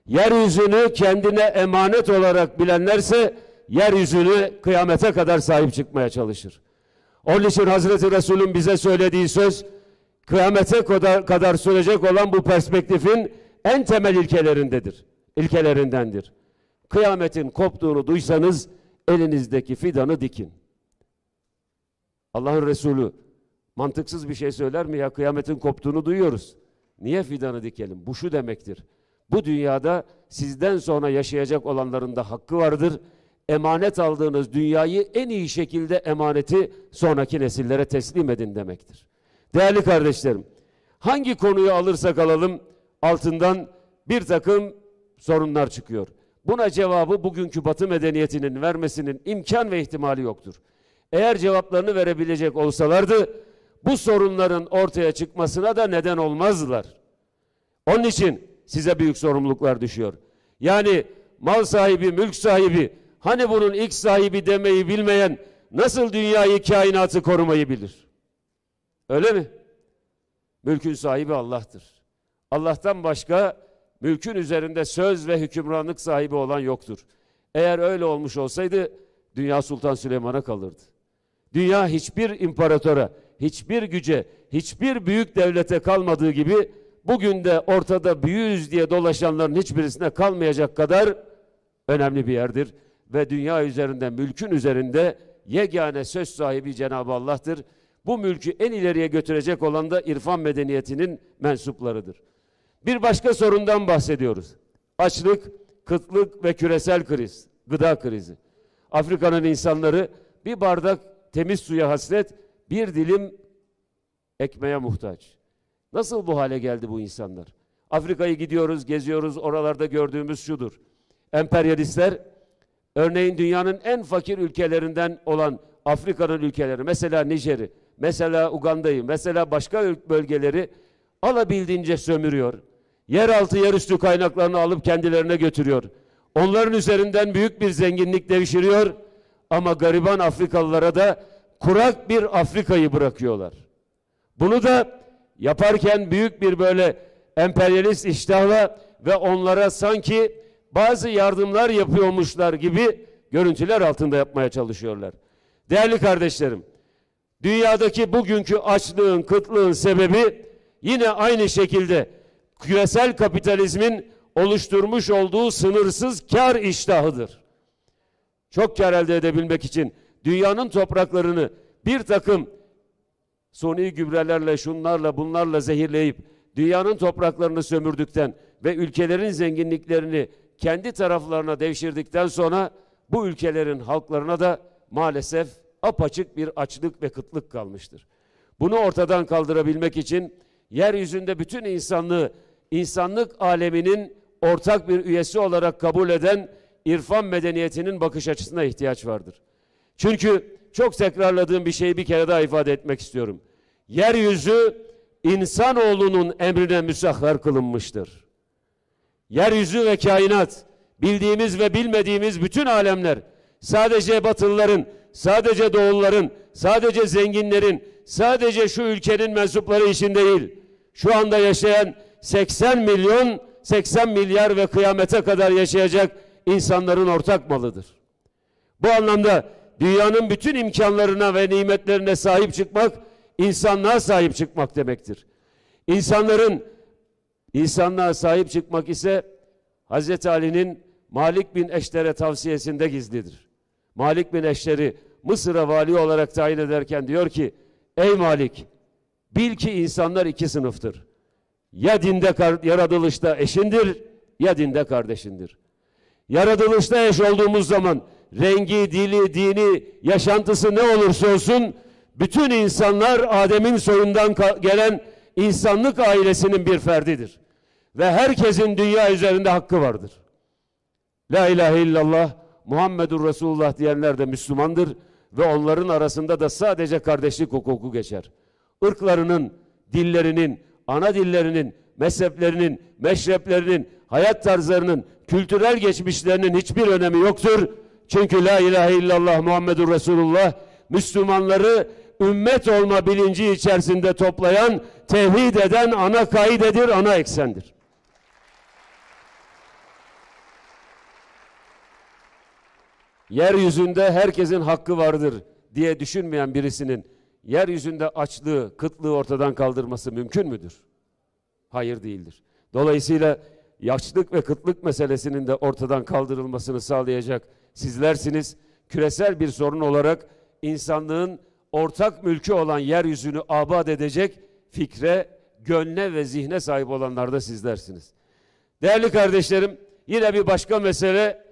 Yeryüzünü kendine emanet olarak bilenlerse yeryüzünü kıyamete kadar sahip çıkmaya çalışır. Onun için Hazreti Resul'ün bize söylediği söz, kıyamete kadar sürecek olan bu perspektifin en temel ilkelerindendir. Kıyametin koptuğunu duysanız elinizdeki fidanı dikin. Allah'ın Resulü mantıksız bir şey söyler mi ya? Kıyametin koptuğunu duyuyoruz. Niye fidanı dikelim? Bu şu demektir. Bu dünyada sizden sonra yaşayacak olanların da hakkı vardır. Emanet aldığınız dünyayı en iyi şekilde emaneti sonraki nesillere teslim edin demektir. Değerli kardeşlerim, hangi konuyu alırsak alalım altından bir takım sorunlar çıkıyor. Buna cevabı bugünkü Batı medeniyetinin vermesinin imkan ve ihtimali yoktur. Eğer cevaplarını verebilecek olsalardı bu sorunların ortaya çıkmasına da neden olmazdılar. Onun için size büyük sorumluluklar düşüyor. Yani mal sahibi, mülk sahibi, hani bunun ilk sahibi demeyi bilmeyen nasıl dünyayı, kainatı korumayı bilir? Öyle mi? Mülkün sahibi Allah'tır. Allah'tan başka mülkün üzerinde söz ve hükümranlık sahibi olan yoktur. Eğer öyle olmuş olsaydı dünya Sultan Süleyman'a kalırdı. Dünya hiçbir imparatora, hiçbir güce, hiçbir büyük devlete kalmadığı gibi bugün de ortada büyüğüz diye dolaşanların hiçbirisine kalmayacak kadar önemli bir yerdir. Ve dünya üzerinde, mülkün üzerinde yegane söz sahibi Cenab-ı Allah'tır. Bu mülkü en ileriye götürecek olan da irfan medeniyetinin mensuplarıdır. Bir başka sorundan bahsediyoruz. Açlık, kıtlık ve küresel kriz, gıda krizi. Afrika'nın insanları bir bardak temiz suya hasret, bir dilim ekmeğe muhtaç. Nasıl bu hale geldi bu insanlar? Afrika'yı gidiyoruz, geziyoruz, oralarda gördüğümüz şudur. Emperyalistler, örneğin dünyanın en fakir ülkelerinden olan Afrika'nın ülkeleri, mesela Nijer'i, mesela Uganda'yı, mesela başka bölgeleri alabildiğince sömürüyor. Yeraltı, yerüstü kaynaklarını alıp kendilerine götürüyor. Onların üzerinden büyük bir zenginlik devşiriyor ama gariban Afrikalılara da kurak bir Afrika'yı bırakıyorlar. Bunu da yaparken büyük bir böyle emperyalist iştahla ve onlara sanki bazı yardımlar yapıyormuşlar gibi görüntüler altında yapmaya çalışıyorlar. Değerli kardeşlerim, dünyadaki bugünkü açlığın, kıtlığın sebebi yine aynı şekilde küresel kapitalizmin oluşturmuş olduğu sınırsız kar iştahıdır. Çok kar elde edebilmek için dünyanın topraklarını bir takım suni gübrelerle, şunlarla, bunlarla zehirleyip dünyanın topraklarını sömürdükten ve ülkelerin zenginliklerini kendi taraflarına devşirdikten sonra bu ülkelerin halklarına da maalesef apaçık bir açlık ve kıtlık kalmıştır. Bunu ortadan kaldırabilmek için yeryüzünde bütün insanlığı, insanlık aleminin ortak bir üyesi olarak kabul eden irfan medeniyetinin bakış açısına ihtiyaç vardır. Çünkü çok tekrarladığım bir şeyi bir kere daha ifade etmek istiyorum. Yeryüzü insanoğlunun emrine müsahhar kılınmıştır. Yeryüzü ve kainat, bildiğimiz ve bilmediğimiz bütün alemler, sadece Batılıların, sadece Doğulların, sadece zenginlerin, sadece şu ülkenin mensupları için değil, şu anda yaşayan 80 milyon, 80 milyar ve kıyamete kadar yaşayacak insanların ortak malıdır. Bu anlamda dünyanın bütün imkanlarına ve nimetlerine sahip çıkmak, insanlığa sahip çıkmak demektir. İnsanlığa sahip çıkmak ise Hazreti Ali'nin Malik bin Eşter'e tavsiyesinde gizlidir. Malik bin Eşter'i Mısır'a vali olarak tayin ederken diyor ki, ey Malik, bil ki insanlar iki sınıftır. Ya dinde yaratılışta eşindir, ya dinde kardeşindir. Yaratılışta eş olduğumuz zaman rengi, dili, dini, yaşantısı ne olursa olsun bütün insanlar Adem'in soyundan gelen insanlık ailesinin bir ferdidir. Ve herkesin dünya üzerinde hakkı vardır. La ilahe illallah Muhammedur Resulullah diyenler de Müslümandır ve onların arasında da sadece kardeşlik hukuku geçer. Irklarının, dillerinin, ana dillerinin, mezheplerinin, meşreplerinin, hayat tarzlarının, kültürel geçmişlerinin hiçbir önemi yoktur. Çünkü la ilahe illallah Muhammedur Resulullah Müslümanları ümmet olma bilinci içerisinde toplayan, tevhid eden ana kaidedir, ana eksendir. Yeryüzünde herkesin hakkı vardır diye düşünmeyen birisinin yeryüzünde açlığı, kıtlığı ortadan kaldırması mümkün müdür? Hayır, değildir. Dolayısıyla açlık ve kıtlık meselesinin de ortadan kaldırılmasını sağlayacak sizlersiniz. Küresel bir sorun olarak insanlığın ortak mülkü olan yeryüzünü abad edecek fikre, gönle ve zihne sahip olanlar da sizlersiniz. Değerli kardeşlerim, yine bir başka mesele,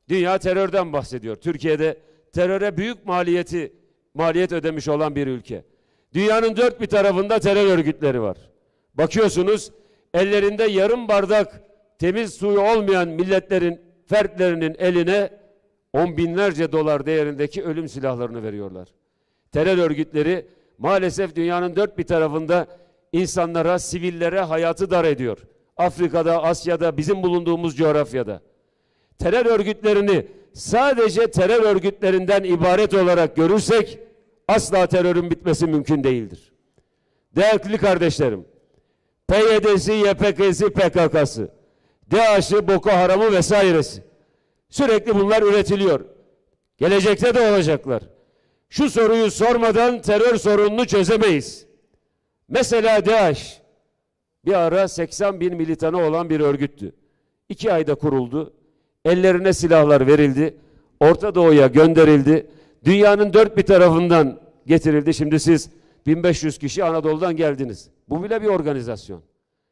dünya terörden bahsediyor. Türkiye'de teröre büyük maliyet ödemiş olan bir ülke. Dünyanın dört bir tarafında terör örgütleri var. Bakıyorsunuz, ellerinde yarım bardak temiz suyu olmayan milletlerin, fertlerinin eline on binlerce dolar değerindeki ölüm silahlarını veriyorlar. Terör örgütleri maalesef dünyanın dört bir tarafında insanlara, sivillere hayatı dar ediyor. Afrika'da, Asya'da, bizim bulunduğumuz coğrafyada. Terör örgütlerini sadece terör örgütlerinden ibaret olarak görürsek asla terörün bitmesi mümkün değildir. Değerli kardeşlerim, PYD'si, YPG'si, PKK'sı, DAEŞ'ı, Boko Haram'ı vesairesi. Sürekli bunlar üretiliyor. Gelecekte de olacaklar. Şu soruyu sormadan terör sorununu çözemeyiz. Mesela DAEŞ bir ara 80 bin militanı olan bir örgüttü. 2 ayda kuruldu. Ellerine silahlar verildi. Orta Doğu'ya gönderildi. Dünyanın dört bir tarafından getirildi. Şimdi siz 1500 kişi Anadolu'dan geldiniz. Bu bile bir organizasyon.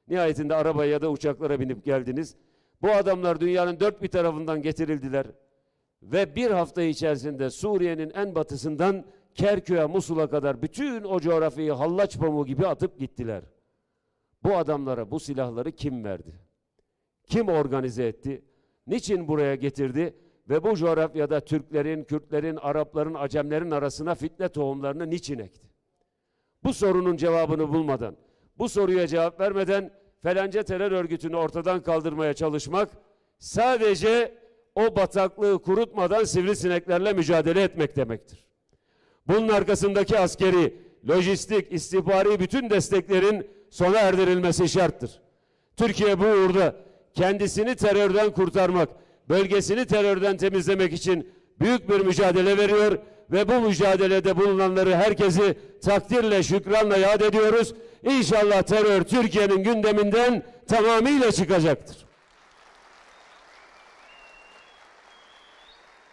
Nihayetinde arabaya ya da uçaklara binip geldiniz. Bu adamlar dünyanın dört bir tarafından getirildiler. Ve bir hafta içerisinde Suriye'nin en batısından Kerkük'e, Musul'a kadar bütün o coğrafyayı hallaç pamuğu gibi atıp gittiler. Bu adamlara bu silahları kim verdi? Kim organize etti? Niçin buraya getirdi? Ve bu coğrafyada Türklerin, Kürtlerin, Arapların, Acemlerin arasına fitne tohumlarını niçin ekti? Bu sorunun cevabını bulmadan, bu soruya cevap vermeden falanca terör örgütünü ortadan kaldırmaya çalışmak sadece o bataklığı kurutmadan sivrisineklerle mücadele etmek demektir. Bunun arkasındaki askeri, lojistik, istihbari bütün desteklerin sona erdirilmesi şarttır. Türkiye bu uğurda kendisini terörden kurtarmak, bölgesini terörden temizlemek için büyük bir mücadele veriyor ve bu mücadelede bulunanları, herkesi takdirle, şükranla yad ediyoruz. İnşallah terör Türkiye'nin gündeminden tamamıyla çıkacaktır.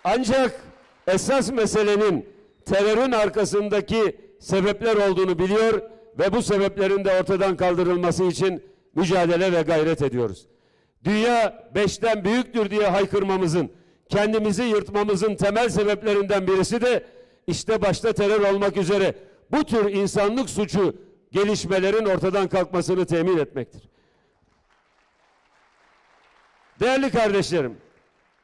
Ancak esas meselenin terörün arkasındaki sebepler olduğunu biliyor ve bu sebeplerin de ortadan kaldırılması için mücadele ve gayret ediyoruz. Dünya beşten büyüktür diye haykırmamızın, kendimizi yırtmamızın temel sebeplerinden birisi de işte başta terör olmak üzere bu tür insanlık suçu gelişmelerin ortadan kalkmasını temin etmektir. Değerli kardeşlerim,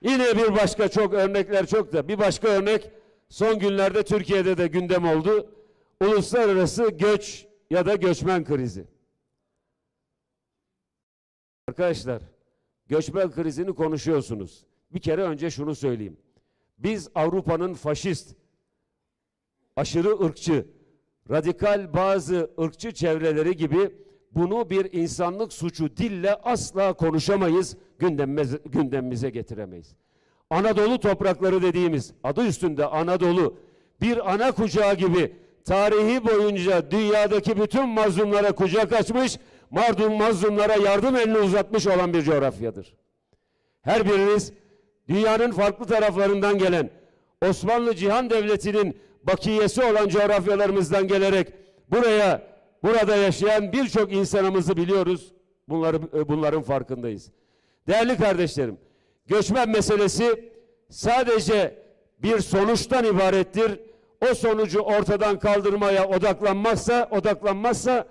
yine bir başka çok örnekler çok da bir başka örnek son günlerde Türkiye'de de gündem oldu. Uluslararası göç ya da göçmen krizi. Arkadaşlar, göçmen krizini konuşuyorsunuz. Bir kere önce şunu söyleyeyim. Biz Avrupa'nın faşist, aşırı ırkçı, radikal bazı ırkçı çevreleri gibi bunu bir insanlık suçu dille asla konuşamayız, gündemimize getiremeyiz. Anadolu toprakları dediğimiz, adı üstünde Anadolu, bir ana kucağı gibi tarihi boyunca dünyadaki bütün mazlumlara kucak açmış, mazlumlara yardım elini uzatmış olan bir coğrafyadır. Her biriniz dünyanın farklı taraflarından gelen, Osmanlı Cihan Devleti'nin bakiyesi olan coğrafyalarımızdan gelerek burada yaşayan birçok insanımızı biliyoruz. Bunların farkındayız. Değerli kardeşlerim, göçmen meselesi sadece bir sonuçtan ibarettir. O sonucu ortadan kaldırmaya odaklanmazsa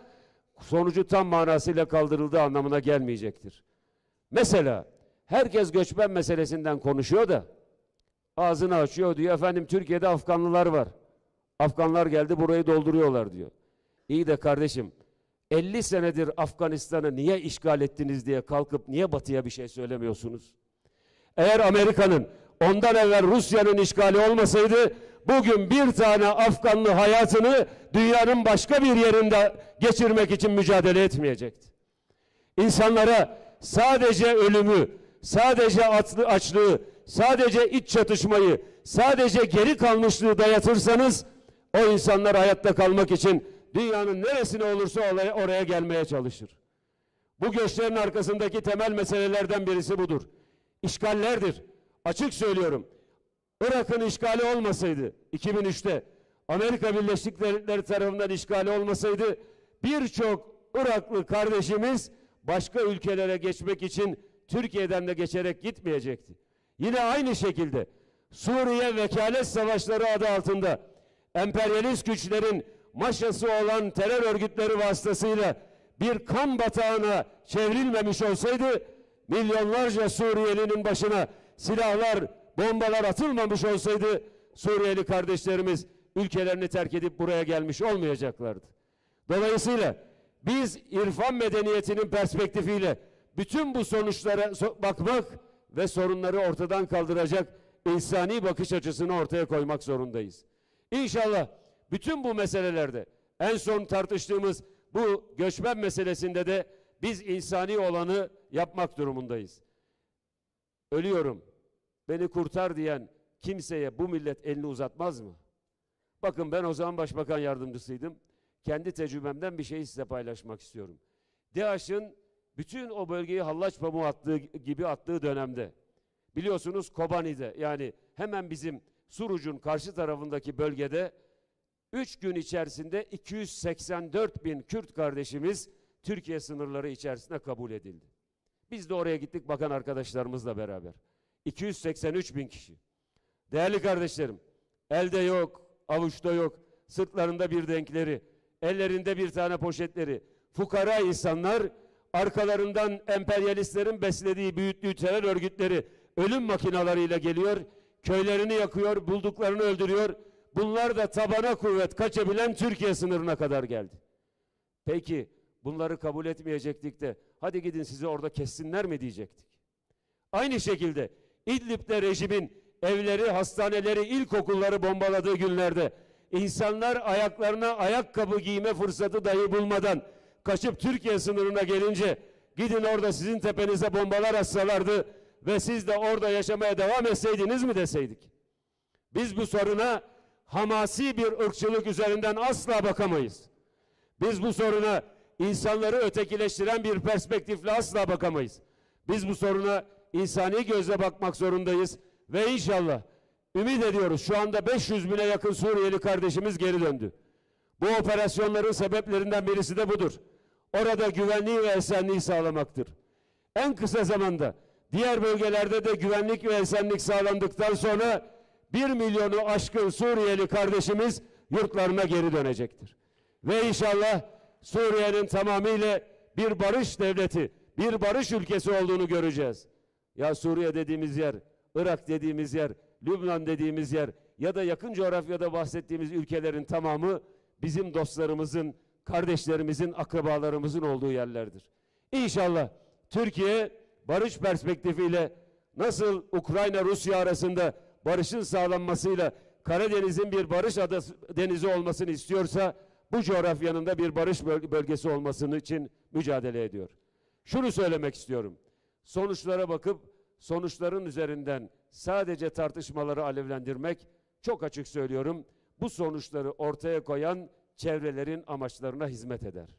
sonucu tam manasıyla kaldırıldığı anlamına gelmeyecektir. Mesela herkes göçmen meselesinden konuşuyor da ağzını açıyor, diyor efendim Türkiye'de Afganlılar var. Afganlar geldi burayı dolduruyorlar diyor. İyi de kardeşim 50 senedir Afganistan'ı niye işgal ettiniz diye kalkıp niye Batı'ya bir şey söylemiyorsunuz? Eğer Amerika'nın ondan evvel Rusya'nın işgali olmasaydı bugün bir tane Afganlı hayatını dünyanın başka bir yerinde geçirmek için mücadele etmeyecekti. İnsanlara sadece ölümü, sadece açlığı, sadece iç çatışmayı, sadece geri kalmışlığı dayatırsanız o insanlar hayatta kalmak için dünyanın neresine olursa oraya gelmeye çalışır. Bu göçlerin arkasındaki temel meselelerden birisi budur. İşgallerdir. Açık söylüyorum. Irak'ın işgali olmasaydı 2003'te Amerika Birleşik Devletleri tarafından işgali olmasaydı birçok Iraklı kardeşimiz başka ülkelere geçmek için Türkiye'den de geçerek gitmeyecekti. Yine aynı şekilde Suriye vekalet savaşları adı altında emperyalist güçlerin maşası olan terör örgütleri vasıtasıyla bir kan batağına çevrilmemiş olsaydı milyonlarca Suriyelinin başına silahlar, bombalar atılmamış olsaydı Suriyeli kardeşlerimiz ülkelerini terk edip buraya gelmiş olmayacaklardı. Dolayısıyla biz irfan medeniyetinin perspektifiyle bütün bu sonuçlara bakmak ve sorunları ortadan kaldıracak insani bakış açısını ortaya koymak zorundayız. İnşallah bütün bu meselelerde en son tartıştığımız bu göçmen meselesinde de biz insani olanı yapmak durumundayız. Ölüyorum, beni kurtar diyen kimseye bu millet elini uzatmaz mı? Bakın ben o zaman başbakan yardımcısıydım. Kendi tecrübemden bir şeyi size paylaşmak istiyorum. DAEŞ'in bütün o bölgeyi hallaç pamuğu attığı dönemde, biliyorsunuz Kobani'de, yani hemen bizim Suruc'un karşı tarafındaki bölgede 3 gün içerisinde 284 bin Kürt kardeşimiz Türkiye sınırları içerisinde kabul edildi. Biz de oraya gittik bakan arkadaşlarımızla beraber. 283 bin kişi. Değerli kardeşlerim, elde yok, avuçta yok, sırtlarında bir denkleri, ellerinde bir tane poşetleri, fukara insanlar, arkalarından emperyalistlerin beslediği, büyüttüğü terör örgütleri ölüm makinalarıyla geliyor, köylerini yakıyor, bulduklarını öldürüyor. Bunlar da tabana kuvvet kaçabilen Türkiye sınırına kadar geldi. Peki bunları kabul etmeyecektik de hadi gidin sizi orada kessinler mi diyecektik? Aynı şekilde İdlib'de rejimin evleri, hastaneleri, ilkokulları bombaladığı günlerde insanlar ayaklarına ayakkabı giyme fırsatı dahi bulmadan kaçıp Türkiye sınırına gelince gidin orada sizin tepenize bombalar atsalardı ve siz de orada yaşamaya devam etseydiniz mi deseydik? Biz bu soruna hamasi bir ırkçılık üzerinden asla bakamayız. Biz bu soruna insanları ötekileştiren bir perspektifle asla bakamayız. Biz bu soruna insani gözle bakmak zorundayız ve inşallah ümit ediyoruz. Şu anda 500 bine yakın Suriyeli kardeşimiz geri döndü. Bu operasyonların sebeplerinden birisi de budur. Orada güvenliği ve esenliği sağlamaktır. En kısa zamanda diğer bölgelerde de güvenlik ve esenlik sağlandıktan sonra 1 milyonu aşkın Suriyeli kardeşimiz yurtlarına geri dönecektir. Ve inşallah Suriye'nin tamamıyla bir barış devleti, bir barış ülkesi olduğunu göreceğiz. Ya Suriye dediğimiz yer, Irak dediğimiz yer, Lübnan dediğimiz yer ya da yakın coğrafyada bahsettiğimiz ülkelerin tamamı bizim dostlarımızın, kardeşlerimizin, akrabalarımızın olduğu yerlerdir. İnşallah Türkiye barış perspektifiyle nasıl Ukrayna-Rusya arasında barışın sağlanmasıyla Karadeniz'in bir barış denizi olmasını istiyorsa bu coğrafyanın da bir barış bölgesi olmasını için mücadele ediyor. Şunu söylemek istiyorum. Sonuçlara bakıp sonuçların üzerinden sadece tartışmaları alevlendirmek, çok açık söylüyorum, bu sonuçları ortaya koyan çevrelerin amaçlarına hizmet eder.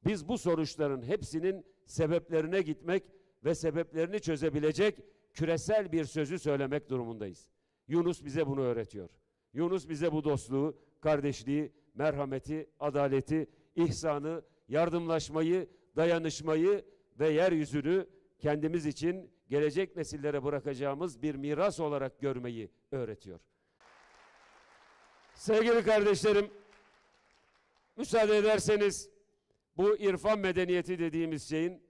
Biz bu sonuçların hepsinin sebeplerine gitmek ve sebeplerini çözebilecek küresel bir sözü söylemek durumundayız. Yunus bize bunu öğretiyor. Yunus bize bu dostluğu, kardeşliği, merhameti, adaleti, ihsanı, yardımlaşmayı, dayanışmayı ve yeryüzünü kendimiz için gelecek nesillere bırakacağımız bir miras olarak görmeyi öğretiyor. Sevgili kardeşlerim, müsaade ederseniz bu irfan medeniyeti dediğimiz şeyin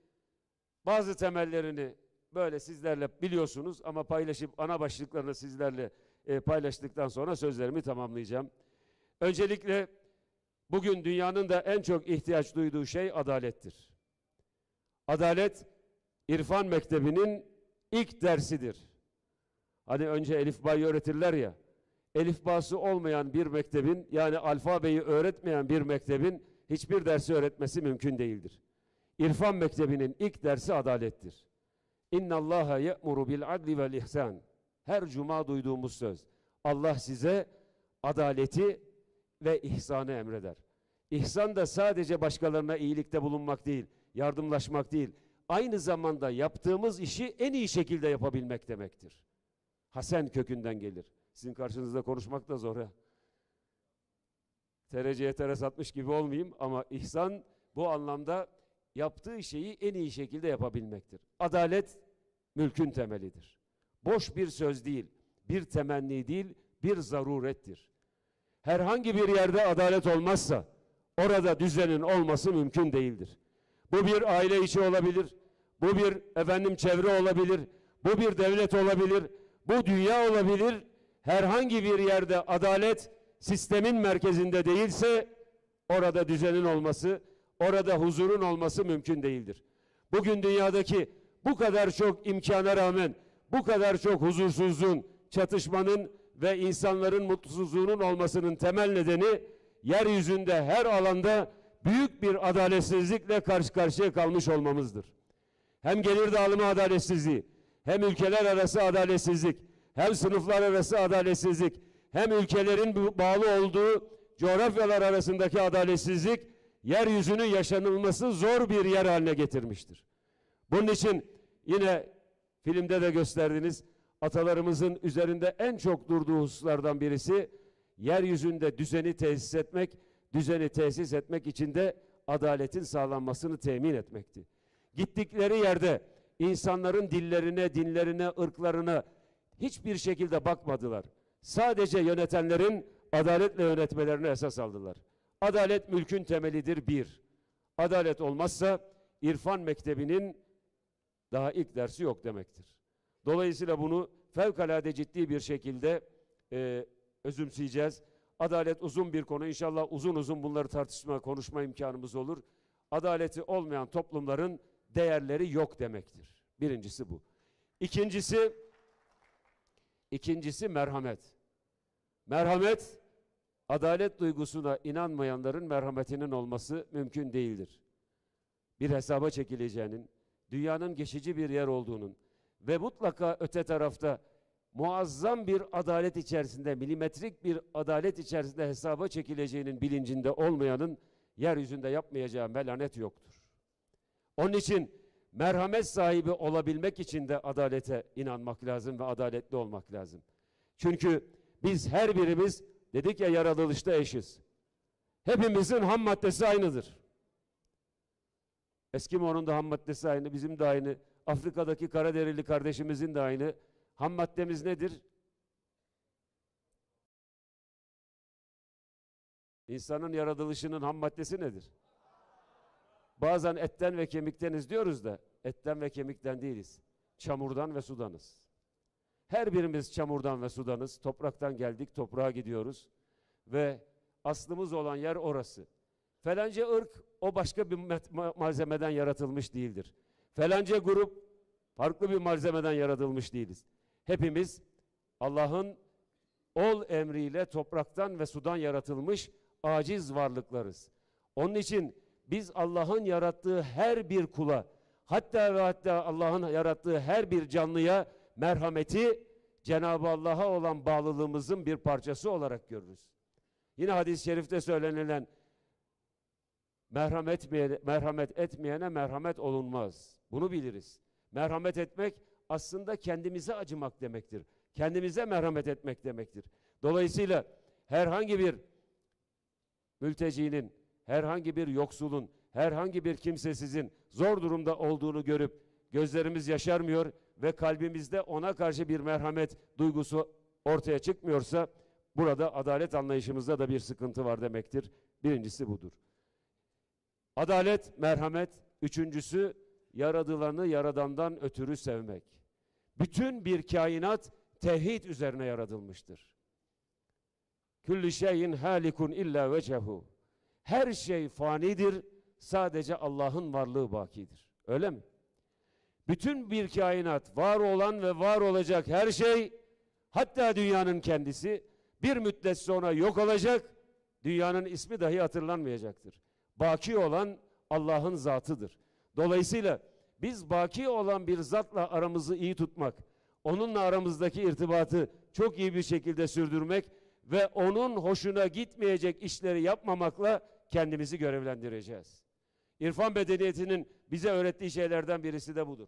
bazı temellerini böyle sizlerle biliyorsunuz ama paylaşıp ana başlıklarını sizlerle paylaştıktan sonra sözlerimi tamamlayacağım. Öncelikle bugün dünyanın da en çok ihtiyaç duyduğu şey adalettir. Adalet, İrfan Mektebi'nin ilk dersidir. Hani önce elifbayı öğretirler ya, elifbası olmayan bir mektebin, yani alfabeyi öğretmeyen bir mektebin hiçbir dersi öğretmesi mümkün değildir. İrfan Mektebi'nin ilk dersi adalettir. İnna Allaha ye'muru bil adli vel ihsan. Her cuma duyduğumuz söz. Allah size adaleti ve ihsanı emreder. İhsan da sadece başkalarına iyilikte bulunmak değil, yardımlaşmak değil, aynı zamanda yaptığımız işi en iyi şekilde yapabilmek demektir. Hasen kökünden gelir. Sizin karşınızda konuşmak da zor ha. Tereciye tere satmış gibi olmayayım ama ihsan bu anlamda yaptığı şeyi en iyi şekilde yapabilmektir. Adalet mülkün temelidir. Boş bir söz değil, bir temenni değil, bir zarurettir. Herhangi bir yerde adalet olmazsa orada düzenin olması mümkün değildir. Bu bir aile içi olabilir, bu bir çevre olabilir, bu bir devlet olabilir, bu dünya olabilir. Herhangi bir yerde adalet sistemin merkezinde değilse orada düzenin olması, orada huzurun olması mümkün değildir. Bugün dünyadaki bu kadar çok imkana rağmen bu kadar çok huzursuzluğun, çatışmanın ve insanların mutsuzluğunun olmasının temel nedeni yeryüzünde her alanda büyük bir adaletsizlikle karşı karşıya kalmış olmamızdır. Hem gelir dağılımı adaletsizliği, hem ülkeler arası adaletsizlik, hem sınıflar arası adaletsizlik, hem ülkelerin bağlı olduğu coğrafyalar arasındaki adaletsizlik yeryüzünün yaşanılması zor bir yer haline getirmiştir. Bunun için yine filmde de gösterdiğiniz atalarımızın üzerinde en çok durduğu hususlardan birisi yeryüzünde düzeni tesis etmek için de adaletin sağlanmasını temin etmekti. Gittikleri yerde insanların dillerine, dinlerine, ırklarına hiçbir şekilde bakmadılar. Sadece yönetenlerin adaletle yönetmelerine esas aldılar. Adalet mülkün temelidir bir. Adalet olmazsa irfan mektebinin daha ilk dersi yok demektir. Dolayısıyla bunu fevkalade ciddi bir şekilde özümseyeceğiz. Adalet uzun bir konu. İnşallah uzun uzun bunları konuşma imkanımız olur. Adaleti olmayan toplumların değerleri yok demektir. Birincisi bu. İkincisi merhamet. Merhamet, adalet duygusuna inanmayanların merhametinin olması mümkün değildir. Bir hesaba çekileceğinin, dünyanın geçici bir yer olduğunun ve mutlaka öte tarafta muazzam bir adalet içerisinde, milimetrik bir adalet içerisinde hesaba çekileceğinin bilincinde olmayanın yeryüzünde yapmayacağı melanet yoktur. Onun için merhamet sahibi olabilmek için de adalete inanmak lazım ve adaletli olmak lazım. Çünkü biz her birimiz dedik ya yaratılışta eşiz. Hepimizin ham maddesi aynıdır. Eskimo'nun da ham maddesi aynı, bizim de aynı. Afrika'daki Karaderili kardeşimizin de aynı. Ham maddemiz nedir? İnsanın yaratılışının ham maddesi nedir? Bazen etten ve kemikteniz diyoruz da etten ve kemikten değiliz. Çamurdan ve sudanız. Her birimiz çamurdan ve sudanız. Topraktan geldik, toprağa gidiyoruz. Ve aslımız olan yer orası. Falanca ırk o başka bir malzemeden yaratılmış değildir. Falanca grup farklı bir malzemeden yaratılmış değiliz. Hepimiz Allah'ın ol emriyle topraktan ve sudan yaratılmış aciz varlıklarız. Onun için biz Allah'ın yarattığı her bir kula, hatta ve hatta Allah'ın yarattığı her bir canlıya merhameti Cenab-ı Allah'a olan bağlılığımızın bir parçası olarak görürüz. Yine hadis-i şerifte söylenilen merhamet etmeyene merhamet olunmaz. Bunu biliriz. Merhamet etmek aslında kendimize acımak demektir. Kendimize merhamet etmek demektir. Dolayısıyla herhangi bir mültecinin, herhangi bir yoksulun, herhangi bir kimsesizin zor durumda olduğunu görüp gözlerimiz yaşarmıyor ve kalbimizde ona karşı bir merhamet duygusu ortaya çıkmıyorsa burada adalet anlayışımızda da bir sıkıntı var demektir. Birincisi budur. Adalet, merhamet. Üçüncüsü yaradılanı yaradandan ötürü sevmek. Bütün bir kainat tevhid üzerine yaratılmıştır. Küllü şeyin halikun illa vecehu. Her şey fanidir, sadece Allah'ın varlığı bakidir. Öyle mi? Bütün bir kainat, var olan ve var olacak her şey, hatta dünyanın kendisi bir müddet sonra yok olacak, dünyanın ismi dahi hatırlanmayacaktır. Baki olan Allah'ın zatıdır. Dolayısıyla biz baki olan bir zatla aramızı iyi tutmak, onunla aramızdaki irtibatı çok iyi bir şekilde sürdürmek ve onun hoşuna gitmeyecek işleri yapmamakla kendimizi görevlendireceğiz. İrfan medeniyetinin bize öğrettiği şeylerden birisi de budur.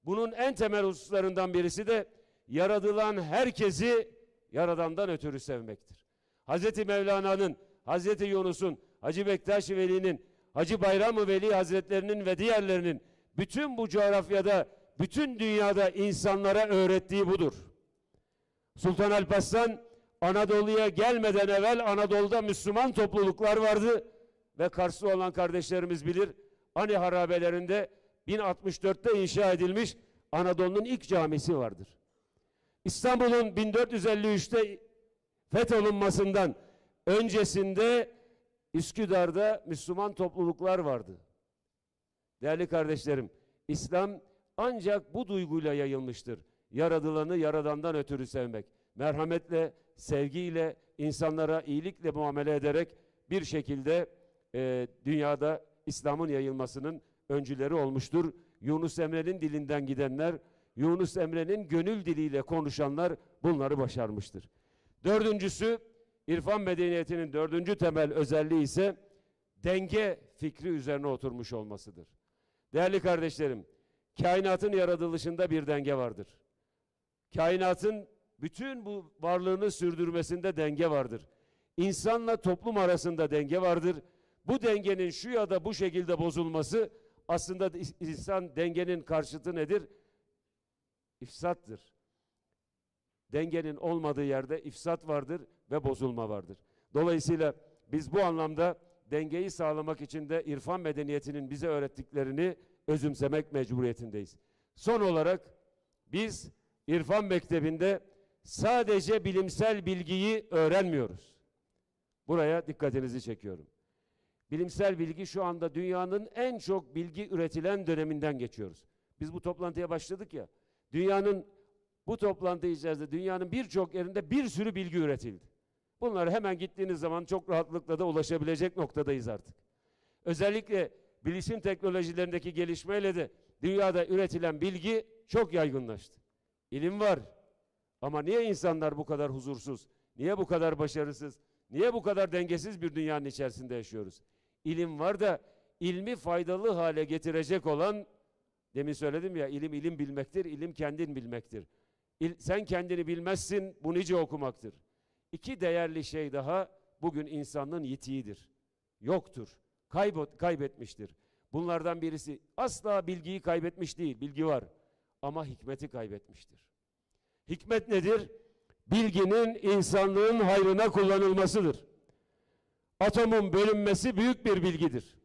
Bunun en temel hususlarından birisi de yaratılan herkesi yaradandan ötürü sevmektir. Hazreti Mevlana'nın, Hazreti Yunus'un, Hacı Bektaş-ı Veli'nin, Hacı Bayram-ı Veli Hazretlerinin ve diğerlerinin bütün bu coğrafyada, bütün dünyada insanlara öğrettiği budur. Sultan Alparslan Anadolu'ya gelmeden evvel Anadolu'da Müslüman topluluklar vardı ve Karslı olan kardeşlerimiz bilir. Ani harabelerinde 1064'te inşa edilmiş Anadolu'nun ilk camisi vardır. İstanbul'un 1453'te fetholunmasından öncesinde Üsküdar'da Müslüman topluluklar vardı. Değerli kardeşlerim, İslam ancak bu duyguyla yayılmıştır. Yaradılanı yaradandan ötürü sevmek. Merhametle, sevgiyle, insanlara iyilikle muamele ederek bir şekilde dünyada İslam'ın yayılmasının öncüleri olmuştur. Yunus Emre'nin dilinden gidenler, Yunus Emre'nin gönül diliyle konuşanlar bunları başarmıştır. Dördüncüsü, irfan medeniyetinin dördüncü temel özelliği ise denge fikri üzerine oturmuş olmasıdır. Değerli kardeşlerim, kainatın yaratılışında bir denge vardır. Kainatın bütün bu varlığını sürdürmesinde denge vardır. İnsanla toplum arasında denge vardır. Bu dengenin şu ya da bu şekilde bozulması aslında insan dengenin karşıtı nedir? İfsattır. Dengenin olmadığı yerde ifsat vardır ve bozulma vardır. Dolayısıyla biz bu anlamda dengeyi sağlamak için de irfan medeniyetinin bize öğrettiklerini özümsemek mecburiyetindeyiz. Son olarak biz irfan mektebinde sadece bilimsel bilgiyi öğrenmiyoruz. Buraya dikkatinizi çekiyorum. Bilimsel bilgi şu anda dünyanın en çok bilgi üretilen döneminden geçiyoruz. Biz bu toplantıya başladık ya, bu toplantı içerisinde dünyanın birçok yerinde bir sürü bilgi üretildi. Bunlara hemen gittiğiniz zaman çok rahatlıkla da ulaşabilecek noktadayız artık. Özellikle bilişim teknolojilerindeki gelişmeyle de dünyada üretilen bilgi çok yaygınlaştı. İlim var ama niye insanlar bu kadar huzursuz, niye bu kadar başarısız, niye bu kadar dengesiz bir dünyanın içerisinde yaşıyoruz? İlim var da ilmi faydalı hale getirecek olan, demin söyledim ya, ilim bilmektir, ilim kendin bilmektir. Sen kendini bilmezsin, bu nice okumaktır. İki değerli şey daha bugün insanlığın yitiğidir. Yoktur, kaybetmiştir. Bunlardan birisi asla bilgiyi kaybetmiş değil, bilgi var ama hikmeti kaybetmiştir. Hikmet nedir? Bilginin insanlığın hayrına kullanılmasıdır. Atomun bölünmesi büyük bir bilgidir.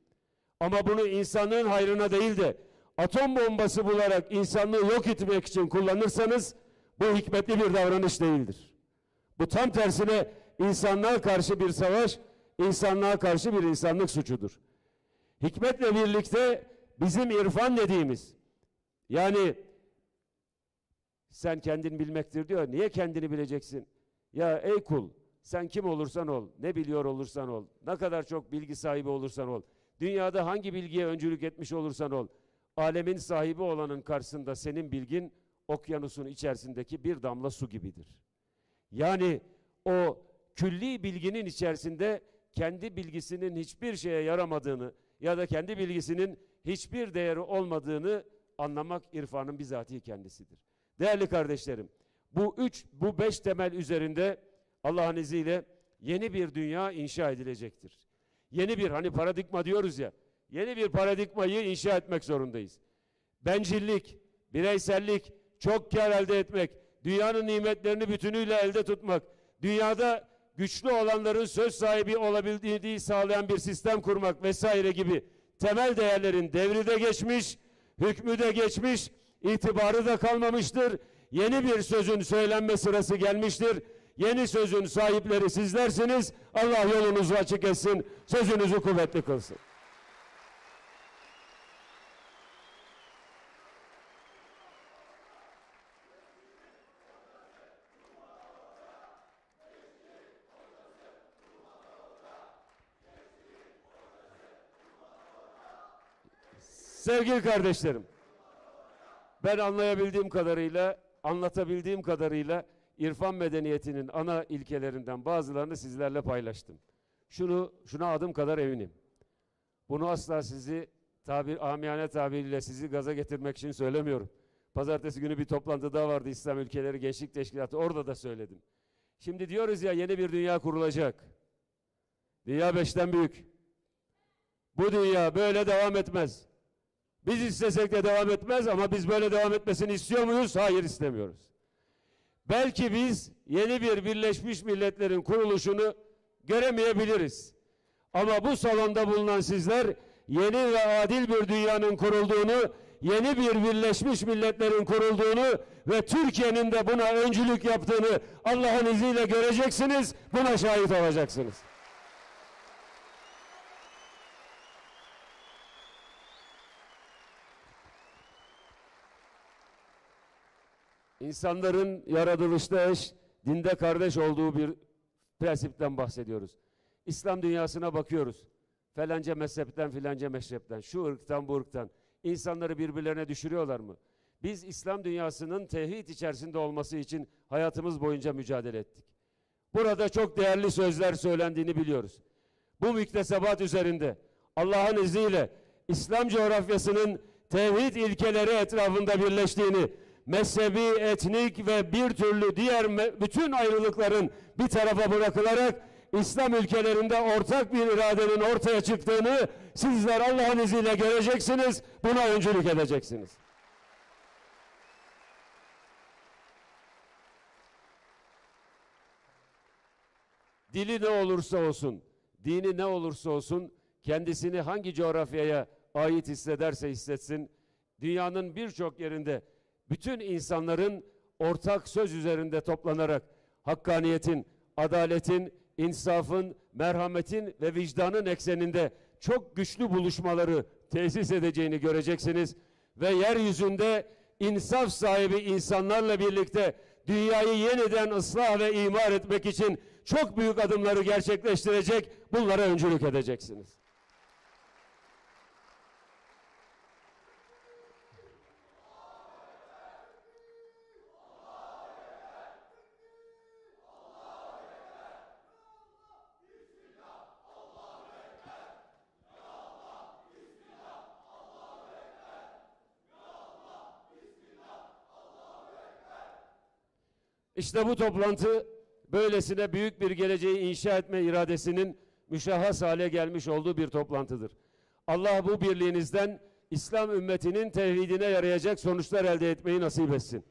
Ama bunu insanlığın hayrına değil de atom bombası bularak insanlığı yok etmek için kullanırsanız bu hikmetli bir davranış değildir. Bu tam tersine insanlığa karşı bir savaş, insanlığa karşı bir insanlık suçudur. Hikmetle birlikte bizim irfan dediğimiz, yani sen kendin bilmektir diyor. Niye kendini bileceksin? Ya ey kul, sen kim olursan ol, ne biliyor olursan ol, ne kadar çok bilgi sahibi olursan ol, dünyada hangi bilgiye öncülük etmiş olursan ol, alemin sahibi olanın karşısında senin bilgin okyanusun içerisindeki bir damla su gibidir. Yani o külli bilginin içerisinde kendi bilgisinin hiçbir şeye yaramadığını ya da kendi bilgisinin hiçbir değeri olmadığını anlamak irfanın bizatihi kendisidir. Değerli kardeşlerim, bu beş temel üzerinde Allah'ın izniyle yeni bir dünya inşa edilecektir. Yeni bir, hani paradigma diyoruz ya, yeni bir paradigmayı inşa etmek zorundayız. Bencillik, bireysellik, çok kar elde etmek, dünyanın nimetlerini bütünüyle elde tutmak, dünyada güçlü olanların söz sahibi olabildiğini sağlayan bir sistem kurmak vesaire gibi temel değerlerin devri de geçmiş, hükmü de geçmiş, itibarı da kalmamıştır. Yeni bir sözün söylenme sırası gelmiştir. Yeni sözün sahipleri sizlersiniz. Allah yolunuzu açık etsin, sözünüzü kuvvetli kılsın. Sevgili kardeşlerim, ben anlayabildiğim kadarıyla, anlatabildiğim kadarıyla irfan medeniyetinin ana ilkelerinden bazılarını sizlerle paylaştım. Şuna adım kadar eminim. Bunu asla sizi amiyane tabiriyle sizi gaza getirmek için söylemiyorum. Pazartesi günü bir toplantı daha vardı, İslam Ülkeleri Gençlik Teşkilatı, orada da söyledim. Şimdi diyoruz ya, yeni bir dünya kurulacak. Dünya 5'ten büyük. Bu dünya böyle devam etmez. Biz istesek de devam etmez ama biz böyle devam etmesini istiyor muyuz? Hayır, istemiyoruz. Belki biz yeni bir Birleşmiş Milletler'in kuruluşunu göremeyebiliriz. Ama bu salonda bulunan sizler yeni ve adil bir dünyanın kurulduğunu, yeni bir Birleşmiş Milletler'in kurulduğunu ve Türkiye'nin de buna öncülük yaptığını Allah'ın izniyle göreceksiniz, buna şahit olacaksınız. İnsanların yaratılışta eş, dinde kardeş olduğu bir prensipten bahsediyoruz. İslam dünyasına bakıyoruz. Falanca mezhepten, filanca meşrepten, şu ırktan, bu ırktan. İnsanları birbirlerine düşürüyorlar mı? Biz İslam dünyasının tevhid içerisinde olması için hayatımız boyunca mücadele ettik. Burada çok değerli sözler söylendiğini biliyoruz. Bu müktesebat üzerinde Allah'ın izniyle İslam coğrafyasının tevhid ilkeleri etrafında birleştiğini, mezhebi, etnik ve bir türlü diğer bütün ayrılıkların bir tarafa bırakılarak İslam ülkelerinde ortak bir iradenin ortaya çıktığını sizler Allah'ın izniyle göreceksiniz, buna öncülük edeceksiniz. Dili ne olursa olsun, dini ne olursa olsun, kendisini hangi coğrafyaya ait hissederse hissetsin, dünyanın birçok yerinde bütün insanların ortak söz üzerinde toplanarak hakkaniyetin, adaletin, insafın, merhametin ve vicdanın ekseninde çok güçlü buluşmaları tesis edeceğini göreceksiniz ve yeryüzünde insaf sahibi insanlarla birlikte dünyayı yeniden ıslah ve imar etmek için çok büyük adımları gerçekleştirecek, bunlara öncülük edeceksiniz. İşte bu toplantı böylesine büyük bir geleceği inşa etme iradesinin müşahhas hale gelmiş olduğu bir toplantıdır. Allah bu birliğinizden İslam ümmetinin tevhidine yarayacak sonuçlar elde etmeyi nasip etsin.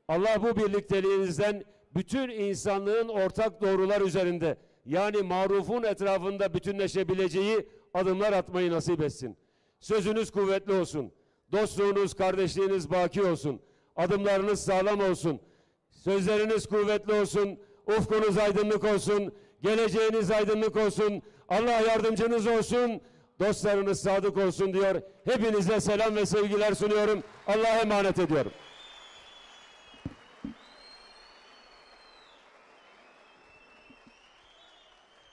Allah bu birlikteliğinizden bütün insanlığın ortak doğrular üzerinde, yani marufun etrafında bütünleşebileceği adımlar atmayı nasip etsin. Sözünüz kuvvetli olsun. Dostluğunuz, kardeşliğiniz baki olsun. Adımlarınız sağlam olsun. Sözleriniz kuvvetli olsun, ufkunuz aydınlık olsun, geleceğiniz aydınlık olsun, Allah yardımcınız olsun, dostlarınız sadık olsun diyor. Hepinize selam ve sevgiler sunuyorum. Allah'a emanet ediyorum.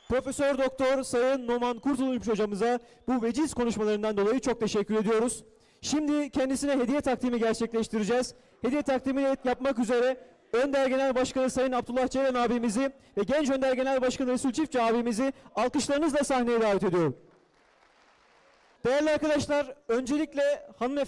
Profesör Doktor Sayın Numan Kurtulmuş hocamıza bu veciz konuşmalarından dolayı çok teşekkür ediyoruz. Şimdi kendisine hediye takdimi gerçekleştireceğiz. Hediye takdimini yapmak üzere Önder Genel Başkanı Sayın Abdullah Ceylan abimizi ve Genç Önder Genel Başkanı Resul Çiftçi abimizi alkışlarınızla sahneye davet ediyorum. Değerli arkadaşlar, öncelikle hanımefendi